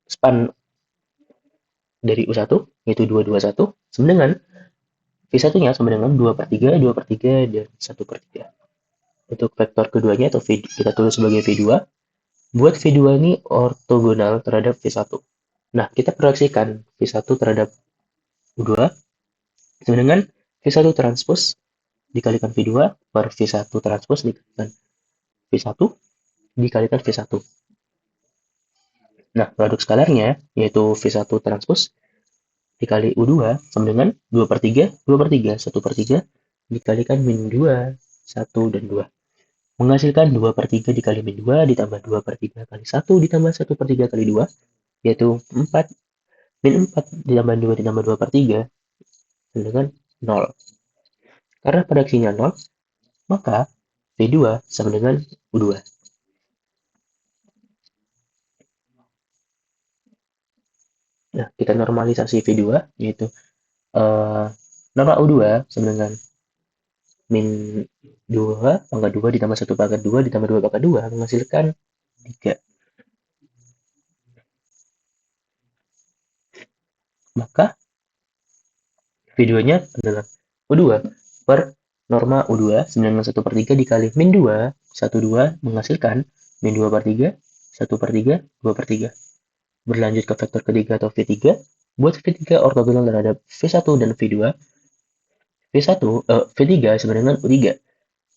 Speaker 1: span dari U1 yaitu 221 sama dengan V1-nya sama dengan 2 per 3, 2 per 3, dan 1 per 3. Untuk vektor keduanya atau V, kita tulis sebagai V2. Buat V2 ini ortogonal terhadap V1. Nah, kita proyeksikan V1 terhadap U2 sama dengan V1 transpose dikalikan V2 per V1 transpose dikalikan V1 dikalikan V1. Nah, produk skalarnya yaitu V1 transpose dikali U2 sama dengan 2 per 3, 2 per 3, 1 per 3 dikalikan min 2, 1, dan 2. Menghasilkan 2 per 3 dikali min 2 ditambah 2 per 3 kali 1 ditambah 1 per 3 kali 2, yaitu 4. Min 4 ditambah 2 ditambah 2 per 3 sama dengan 0. Karena produksinya 0, maka V2 sama dengan U2. Nah, kita normalisasi V2, yaitu norma U2 sama dengan min 2 pangkat 2 ditambah 1 pangkat 2 ditambah 2 pangkat 2 menghasilkan 3. Maka V2-nya adalah U2 per norma U2 sama dengan 1 per 3 dikali min 2, 1, 2 menghasilkan min 2 per 3, 1 per 3, 2 per 3. Berlanjut ke vektor ketiga atau V3. Buat V3 ortogonal terhadap V1 dan V2, V3 sama dengan U3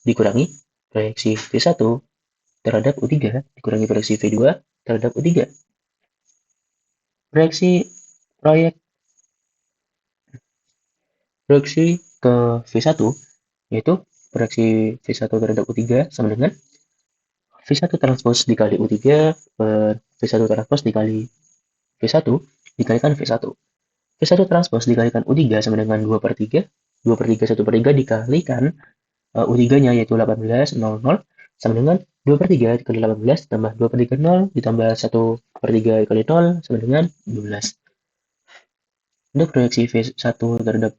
Speaker 1: dikurangi proyeksi V1 terhadap U3 dikurangi proyeksi V2 terhadap U3. Proyeksi ke V1 yaitu proyeksi V1 terhadap U3 sama dengan V1 transpose dikali U3 per V1 transpose dikali V1 dikalikan V1. V1 transpose dikalikan U3 sama dengan 2 per 3, 2 per 3, 1 per 3 dikalikan U3-nya yaitu 18, 0, 0 sama dengan 2 per 3 dikali 18 tambah 2 per 3, 0 ditambah 1 per 3 dikali 0 sama dengan 12. Untuk proyeksi V1 terhadap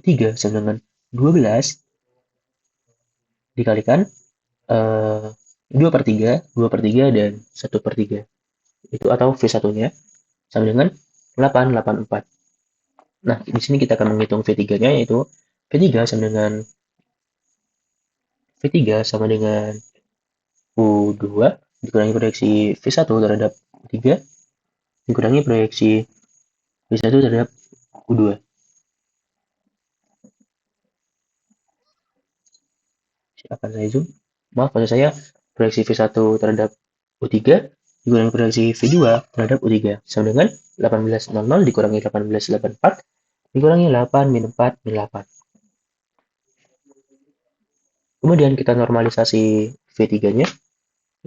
Speaker 1: U3 sama dengan 12 dikalikan 2 per 3, 2 per 3, dan 1 per 3. Itu atau V1-nya sama dengan 8, 8, 4. Nah, di sini kita akan menghitung V3-nya yaitu V3 sama dengan U2 dikurangi proyeksi V1 terhadap U3 dikurangi proyeksi V1 terhadap U2. Silakan saya zoom. Maaf, pada saya proyeksi V1 terhadap U3 dikurangi proyeksi V2 terhadap U3 sama dengan 1800 dikurangi 1884 dikurangi 8 min 4 min 8. Kemudian kita normalisasi V3-nya.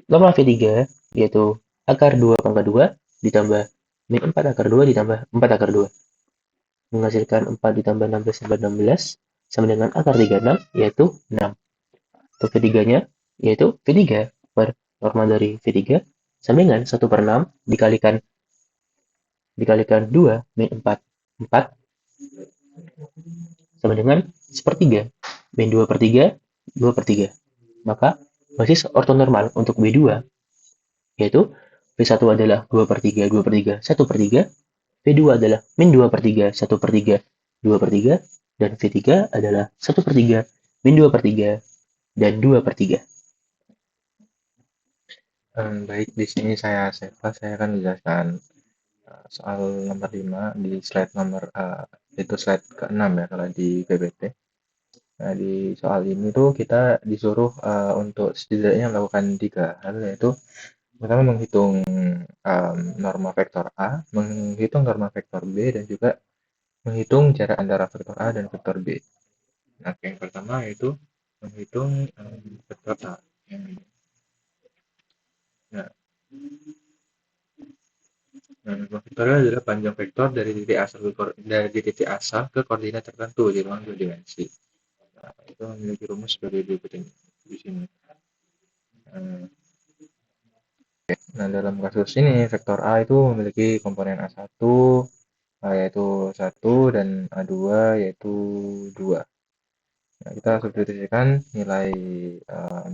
Speaker 1: Normal V3 yaitu akar 2 pangkat 2 ditambah min 4 akar 2 ditambah 4 akar 2. Menghasilkan 4 ditambah 16 tambah 16 sama dengan akar 36 yaitu 6. Untuk V3-nya yaitu V3 per norma dari V3 sama dengan 1 per 6 dikalikan 2 min 4. 4 sama dengan 1/3. Min 2 per 3, 2 per 3. Maka basis ortonormal untuk V2 yaitu V1 adalah 2 per 3, 2 per 3, 1 per 3. V2 adalah min 2 per 3, 1 per 3, 2 per 3. Dan V3 adalah 1 per 3, min 2 per 3, dan 2 per 3.
Speaker 4: Baik, di sini saya akan menjelaskan soal nomor 5 di slide nomor itu slide ke-6 ya kalau di PPT. Nah, di soal ini tuh kita disuruh untuk setidaknya melakukan 3 hal, yaitu pertama menghitung norma vektor A, menghitung norma vektor B, dan juga menghitung jarak antara vektor A dan vektor B. Nah, yang pertama yaitu menghitung vektor A. Nah, vektornya adalah panjang vektor dari titik asal ke koordinat tertentu di ruang 2 dimensi. Nah, itu memiliki rumus sebagai berikut ini di sini. Nah, dalam kasus ini vektor A itu memiliki komponen A1 yaitu 1 dan A2 yaitu 2. Nah, kita substitusikan nilai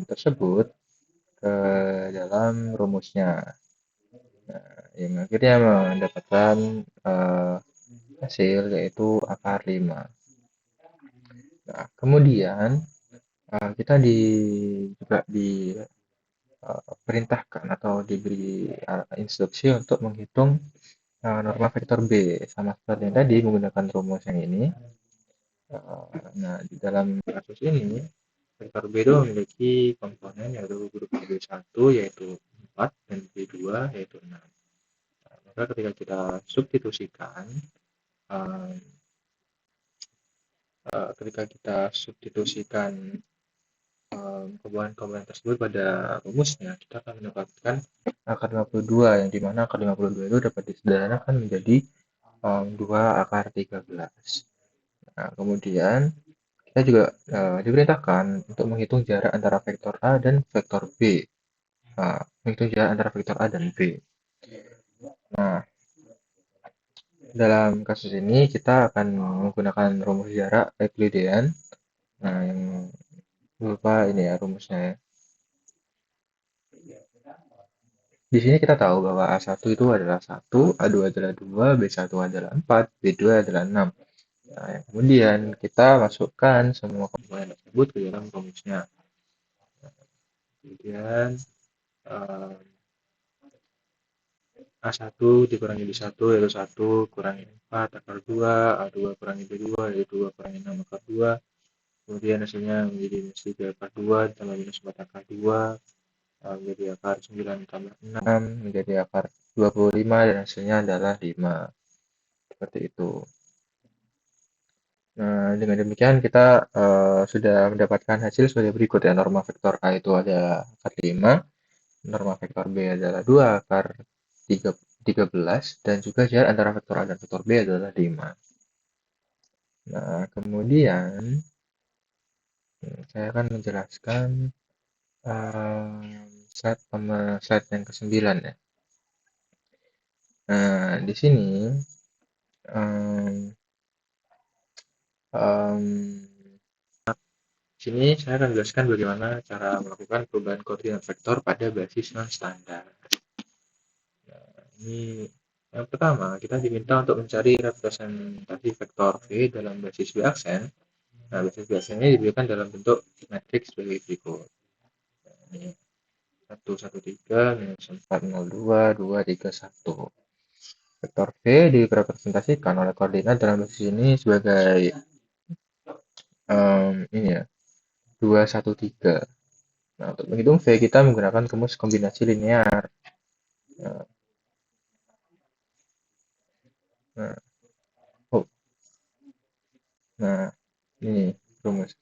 Speaker 4: tersebut ke dalam rumusnya. Nah, yang akhirnya mendapatkan hasil yaitu akar 5. Nah, kemudian kita juga diperintahkan atau diberi instruksi untuk menghitung norma vektor B sama seperti yang tadi menggunakan rumus yang ini. Nah, di dalam kasus ini vektor B itu memiliki komponen yaitu grup B1 yaitu 4 dan B2 yaitu 6. Nah, maka ketika kita substitusikan uh, komponen-komponen tersebut pada rumusnya, kita akan mendapatkan akar 52 yang dimana akar 52 itu dapat disederhanakan menjadi 2 akar 13. Nah, kemudian kita juga diperintahkan untuk menghitung jarak antara vektor A dan vektor B. Menghitung jarak antara vektor A dan B. Nah, dalam kasus ini kita akan menggunakan rumus jarak Euclidean. Nah, yang lupa ini ya rumusnya ya. Di sini kita tahu bahwa A1 itu adalah 1, A2 adalah 2, B1 adalah 4, B2 adalah 6. Nah, kemudian kita masukkan semua komponen tersebut ke dalam rumusnya. Kemudian A1 dikurangi B1 yaitu 1 kurangi 4 akar 2, A2 kurangi B2 yaitu 2 kurangi 6 akar 2. Kemudian hasilnya menjadi minus 3 akar 2 tambah minus 4 akar 2 menjadi akar 9 tambah 6 menjadi akar 25 dan hasilnya adalah 5. Seperti itu. Nah, dengan demikian kita sudah mendapatkan hasil sebagai berikut ya. Norma vektor A itu ada akar 5, norma vektor B adalah 2 akar 13, dan juga jarak antara vektor A dan vektor B adalah 5. Nah, kemudian saya akan menjelaskan slide yang ke-9 ya. Nah, di sini saya akan menjelaskan bagaimana cara melakukan perubahan koordinat vektor pada basis non-standar. Nah, ini yang pertama, kita diminta untuk mencari representasi vektor V dalam basis B aksen. Nah, basis B aksen ini diberikan dalam bentuk matriks sebagai berikut. Nah, ini 113 minus 402 231. Vektor V direpresentasikan oleh koordinat dalam basis ini sebagai ini ya 213. Nah, untuk menghitung V kita menggunakan rumus kombinasi linear. Nah, ini rumus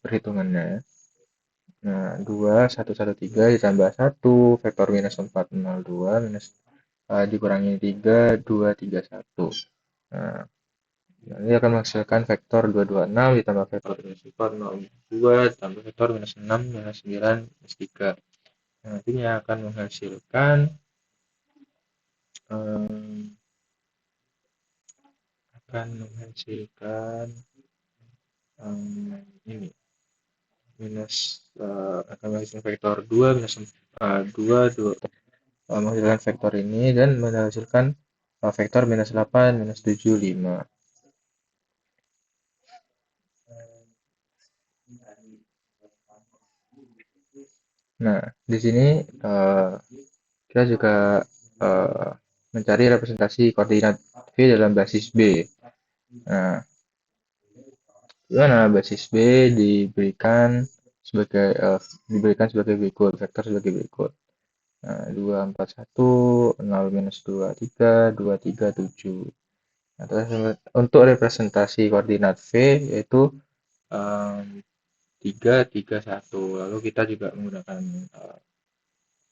Speaker 4: perhitungannya. Nah, 2113 ditambah 1 vektor minus 402 minus dikurangi 3 231. Nah, ini akan menghasilkan vektor 226 ditambah vektor minus 402 ditambah vektor minus 6 minus 9 minus 3. Nah, nantinya akan menghasilkan ini minus akan menghasilkan vektor 2 minus 2 menghasilkan vektor ini dan menghasilkan vektor minus 8 minus 7 5. Nah, di sini kita juga mencari representasi koordinat V dalam basis B. Nah, dimana basis B diberikan sebagai berikut, vektor sebagai berikut. Nah, 241 0 minus 23 237. Nah, terus untuk representasi koordinat V yaitu 331. Lalu kita juga menggunakan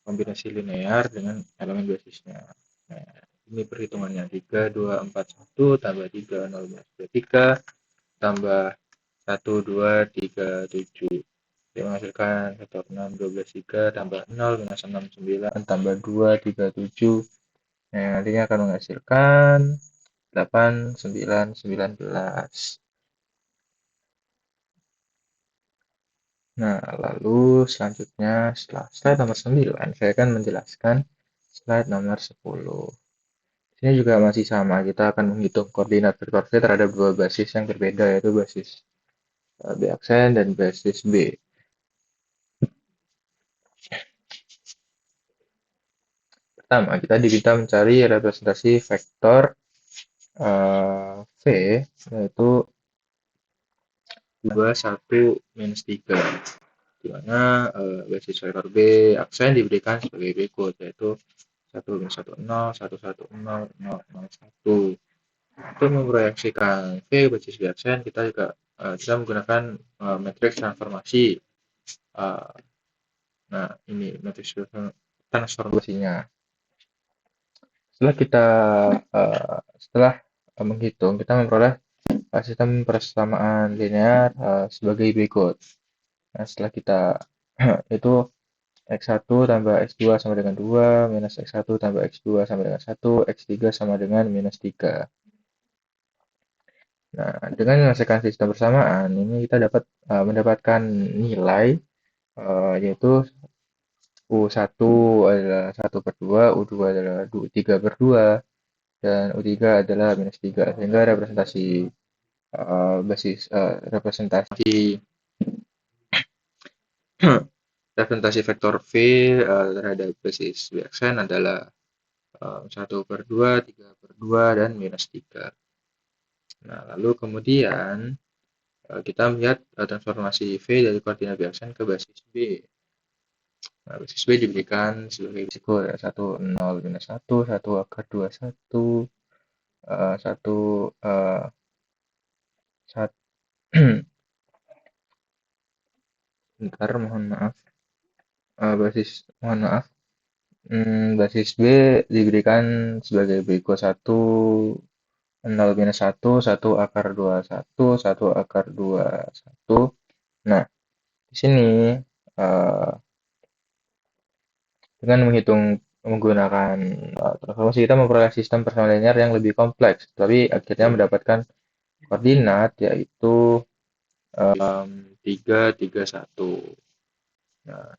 Speaker 4: kombinasi linear dengan elemen basisnya. Nah, ini perhitungannya 3 2 4 1 tambah 3 0 minus 23 tambah 1 2 3 7. Dia menghasilkan vektor 6 12 3 tambah 0 minus 6 9 tambah 2 3 7. Nah, nantinya akan menghasilkan 8 9 19. Nah, lalu selanjutnya setelah slide nomor 9, saya akan menjelaskan slide nomor 10. Ini juga masih sama, kita akan menghitung koordinat vektor V terhadap dua basis yang berbeda, yaitu basis B aksen dan basis B. Pertama, kita diminta mencari representasi vektor V, yaitu 2, 1, minus 3. Di mana basis vektor B aksen diberikan sebagai berikut, yaitu 1, minus 1, 0, 1, 1, 0, 0, 0, 1. Untuk memproyeksikan V basis B aksen, kita juga bisa menggunakan matriks transformasi. Nah, ini matriks transformasinya. Setelah menghitung, kita memperoleh sistem persamaan linear sebagai berikut. Nah, setelah kita itu X1 tambah X2 sama dengan 2, minus X1 tambah X2 sama dengan 1, X3 sama dengan minus 3. Nah, dengan menyelesaikan sistem persamaan, ini kita dapat mendapatkan nilai yaitu U1 adalah 1/2, U2 adalah 3/2, dan U3 adalah minus 3. Sehingga representasi vektor V terhadap basis B aksen adalah 1/2, 3/2, dan minus 3. Nah, lalu kemudian kita melihat transformasi V dari koordinat B aksen ke basis B. Nah, basis B diberikan sebagai risiko 1, 0, minus 1, 1 akar 2, 1, 1, 1, bentar, mohon maaf. Basis B diberikan sebagai berikut 1, 0, minus 1, 1 akar 2, 1, 1 akar 2, 1. Nah, di sini dengan menggunakan transformasi, kita memperoleh sistem persamaan linear yang lebih kompleks, tapi akhirnya mendapatkan koordinat yaitu 3, 3, 1. Nah,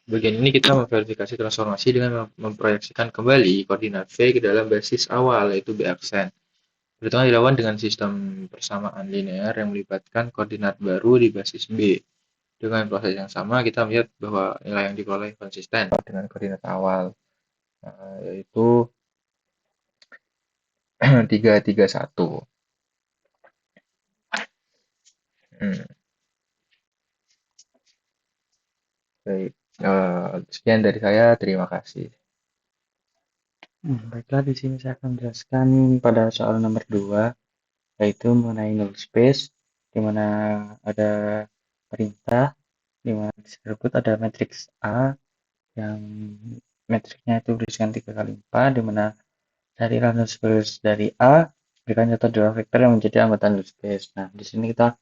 Speaker 4: bagian ini kita memverifikasi transformasi dengan memproyeksikan kembali koordinat V ke dalam basis awal, yaitu B aksen. Perhitungan dilakukan dengan sistem persamaan linear yang melibatkan koordinat baru di basis B. Dengan proses yang sama, kita melihat bahwa nilai yang diperoleh konsisten dengan koordinat awal, yaitu 3, 3, 1. Baik, sekian dari saya. Terima kasih.
Speaker 3: Baiklah, di sini saya akan menjelaskan pada soal nomor 2, yaitu mengenai null space, di mana ada perintah, di mana disebut ada matriks A yang matriksnya itu berisikan 3 kali 4, di mana dari null space dari A berikan contoh dua vektor yang menjadi anggota null space. Nah, di sini kita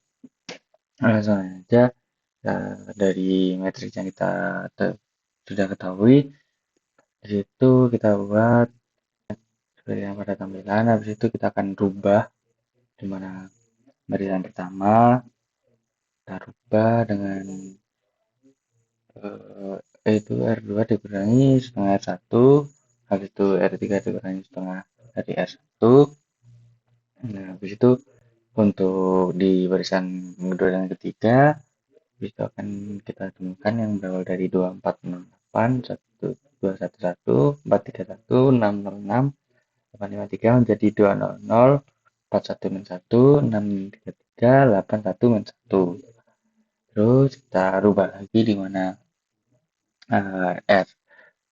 Speaker 3: langsung saja dari matriks yang kita sudah ketahui, di situ kita buat seperti yang pada tampilan. Habis itu kita akan rubah, di mana barisan pertama kita rubah dengan yaitu R2 dikurangi setengah R1, habis itu R3 dikurangi setengah dari R1. Nah, habis itu untuk di barisan kedua dan ketiga, itu akan kita temukan yang berawal dari 2408, 1211, 431, 606, 853 menjadi 200, 41-1, 633, 81-1. Terus kita rubah lagi di mana F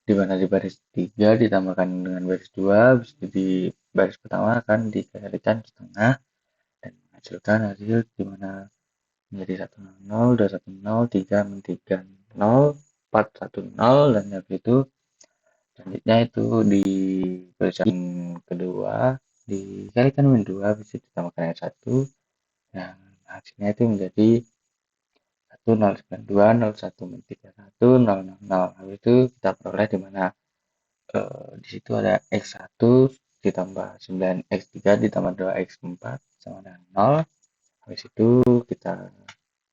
Speaker 3: di mana di baris 3 ditambahkan dengan baris 2, habis itu di baris pertama akan dikalikan setengah dan menghasilkan hasil di mana menjadi 100, 210, 330, 410, dan habis itu selanjutnya itu di barisan kedua dikalikan dengan 2, habis itu ditambahkan dengan 1, dan hasilnya itu menjadi 1092, 0131, 000. Habis itu kita peroleh di mana di situ ada X1 ditambah 9X3 ditambah 2X4 sama dengan 0. Habis itu kita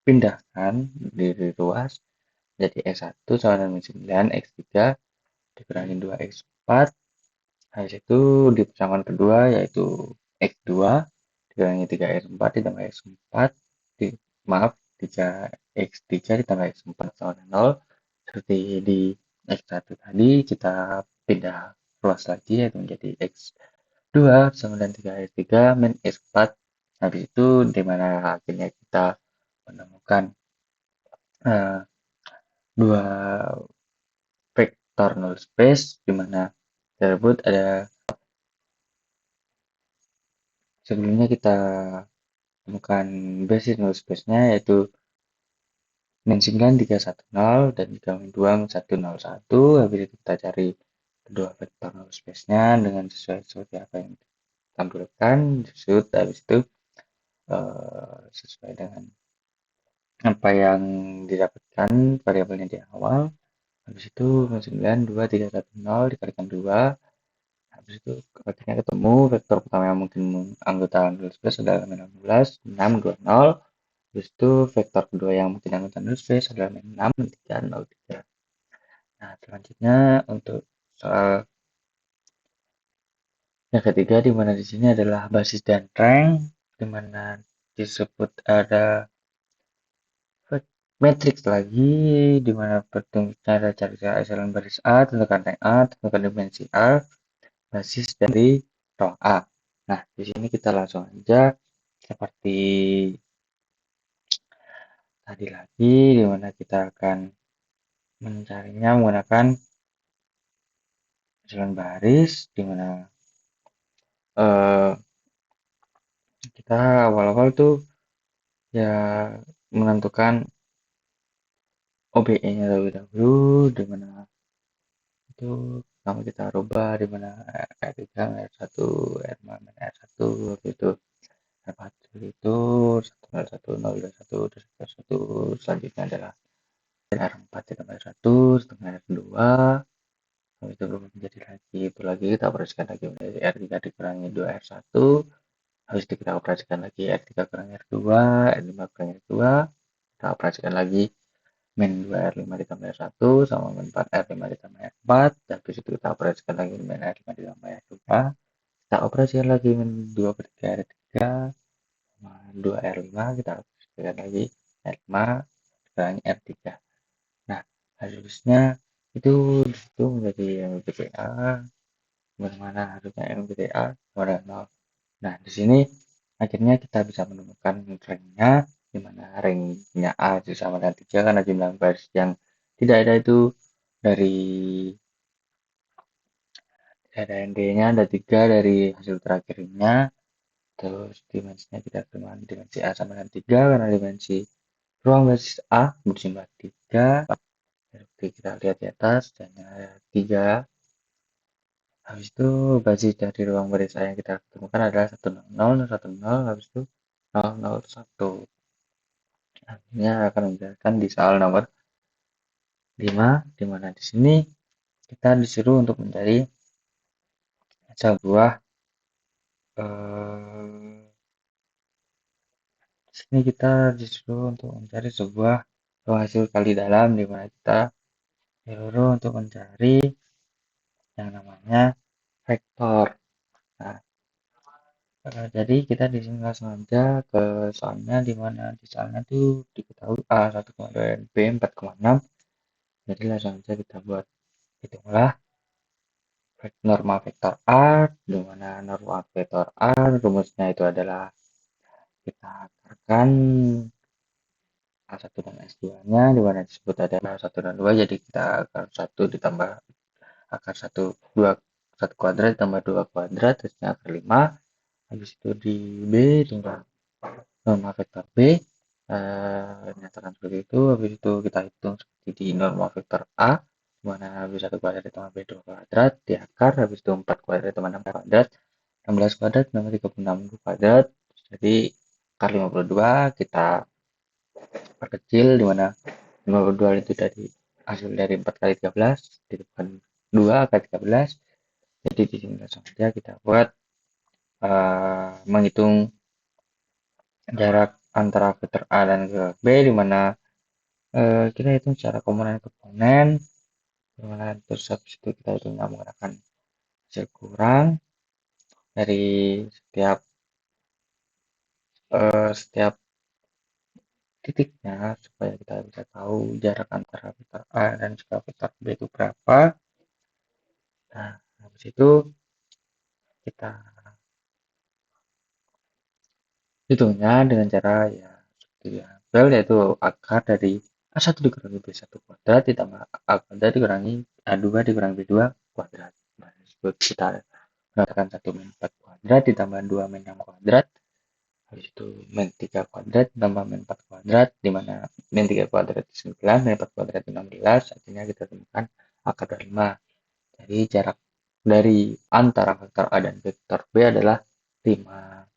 Speaker 3: pindahkan di ruas jadi X1 sama dengan 9X3 dikurangi 2X4. Habis itu di persamaan kedua yaitu X2 dikurangi 3x4 ditambah x4 maaf 3x3 ditambah x4 sama dengan 0. Seperti di x1 tadi kita pindah ruas lagi yaitu menjadi x2 sama dengan 3x3 min x4. Habis itu dimana akhirnya kita menemukan dua vektor null space dimana tersebut ada sebelumnya kita temukan basis null space-nya yaitu min 9 310 dan 3 min 2 min 101. Habis itu kita cari kedua vektor null space-nya dengan sesuai apa yang ditampilkan disebut. Habis itu sesuai dengan apa yang didapatkan variabelnya di awal. Habis itu min 9 2 3 1 0 dikalikan 2. Habis itu akhirnya ketemu vektor pertama yang mungkin anggota null space adalah min 16 6 2 0. Habis itu vektor kedua yang mungkin anggota null space adalah min 6 3 0 3. Nah, selanjutnya untuk soal yang ketiga di mana di sini adalah basis dan rank di mana disebut ada matriks lagi di mana cara cari echelon baris A, tentukan rank A, tentukan dimensi A, basis dari row A. Nah, di sini kita langsung aja seperti tadi lagi di mana kita akan mencarinya menggunakan echelon baris di mana kita awal-awal tuh ya menentukan OBE-nya terlebih dahulu di mana itu pertama kita rubah di mana R3 R1 R0 R1 itu R4 itu 101 selanjutnya adalah R4 ditambah R1 setengah R2 habis itu berubah menjadi lagi itu lagi kita operasikan lagi menjadi R3 dikurangi 2 R1 habis itu kita operasikan lagi R3 kurangi R2 R5 kurangi R2 kita operasikan lagi min 2 R5 ditambah R1 sama min 4 R5 ditambah R4 habis itu kita operasikan lagi min R5 ditambah R2 kita operasikan lagi min 2 per 3 R3 sama 2 R5 kita operasikan lagi R5 dikurangi R3. Nah, harusnya itu disitu menjadi MBTA bagaimana harusnya MBTA pada 0. Nah, di sini akhirnya kita bisa menemukan ringnya di mana ringnya A sama dengan 3 karena jumlah baris yang tidak ada itu dari ada ND-nya ada 3 dari hasil terakhirnya terus dimensinya kita temukan dimensi A sama dengan 3 karena dimensi ruang basis A berjumlah 3 seperti kita lihat di atas dan ada 3. Habis itu basis dari ruang baris A yang kita temukan adalah 100 100 habis itu 001. Akhirnya akan menjelaskan di soal nomor 5 di mana di sini kita disuruh untuk mencari sebuah di sini kita disuruh untuk mencari sebuah hasil kali dalam di mana kita disuruh untuk mencari yang namanya vektor. Nah, jadi kita di sini langsung aja ke soalnya di mana di soalnya tuh diketahui A 1,2 dan B 4,6. Jadi langsung aja kita buat hitunglah norma vektor A di mana norma vektor A rumusnya itu adalah kita akarkan A1 dan S2-nya di mana disebut ada A1 dan 2 jadi kita akar 1 ditambah akar 1 2 1 kuadrat ditambah 2 kuadrat hasilnya akar 5. Habis itu di B dengan norma vektor B nyatakan seperti itu. Habis itu kita hitung seperti di norma vektor A di mana B1 kuadrat ditambah B2 kuadrat di akar habis itu 4 kuadrat ditambah 6 kuadrat 16 kuadrat ditambah 36 kuadrat jadi akar 52 kita perkecil di mana 52 itu dari hasil dari 4 kali 13 ditambahkan 2 kali 13 jadi di sini langsung saja kita buat menghitung jarak antara vektor A dan vektor B di mana kita hitung secara komponen-komponen di mana terus habis itu kita hitungnya menggunakan hasil kurang dari setiap setiap titiknya supaya kita bisa tahu jarak antara vektor A dan juga vektor B itu berapa. Nah, habis itu kita hitungnya dengan cara ya seperti biasa, yaitu akar dari A1 dikurangi B1 kuadrat ditambah A kuadrat dikurangi A2 dikurangi B2 kuadrat. Nah, disebut kita mengatakan 1 min 4 kuadrat ditambah 2 min 6 kuadrat. Habis itu min 3 kuadrat ditambah min 4 kuadrat, di mana min 3 kuadrat 9, min 4 kuadrat 16, artinya kita temukan akar dari 5. Jadi jarak dari antara vektor A dan vektor B adalah 5.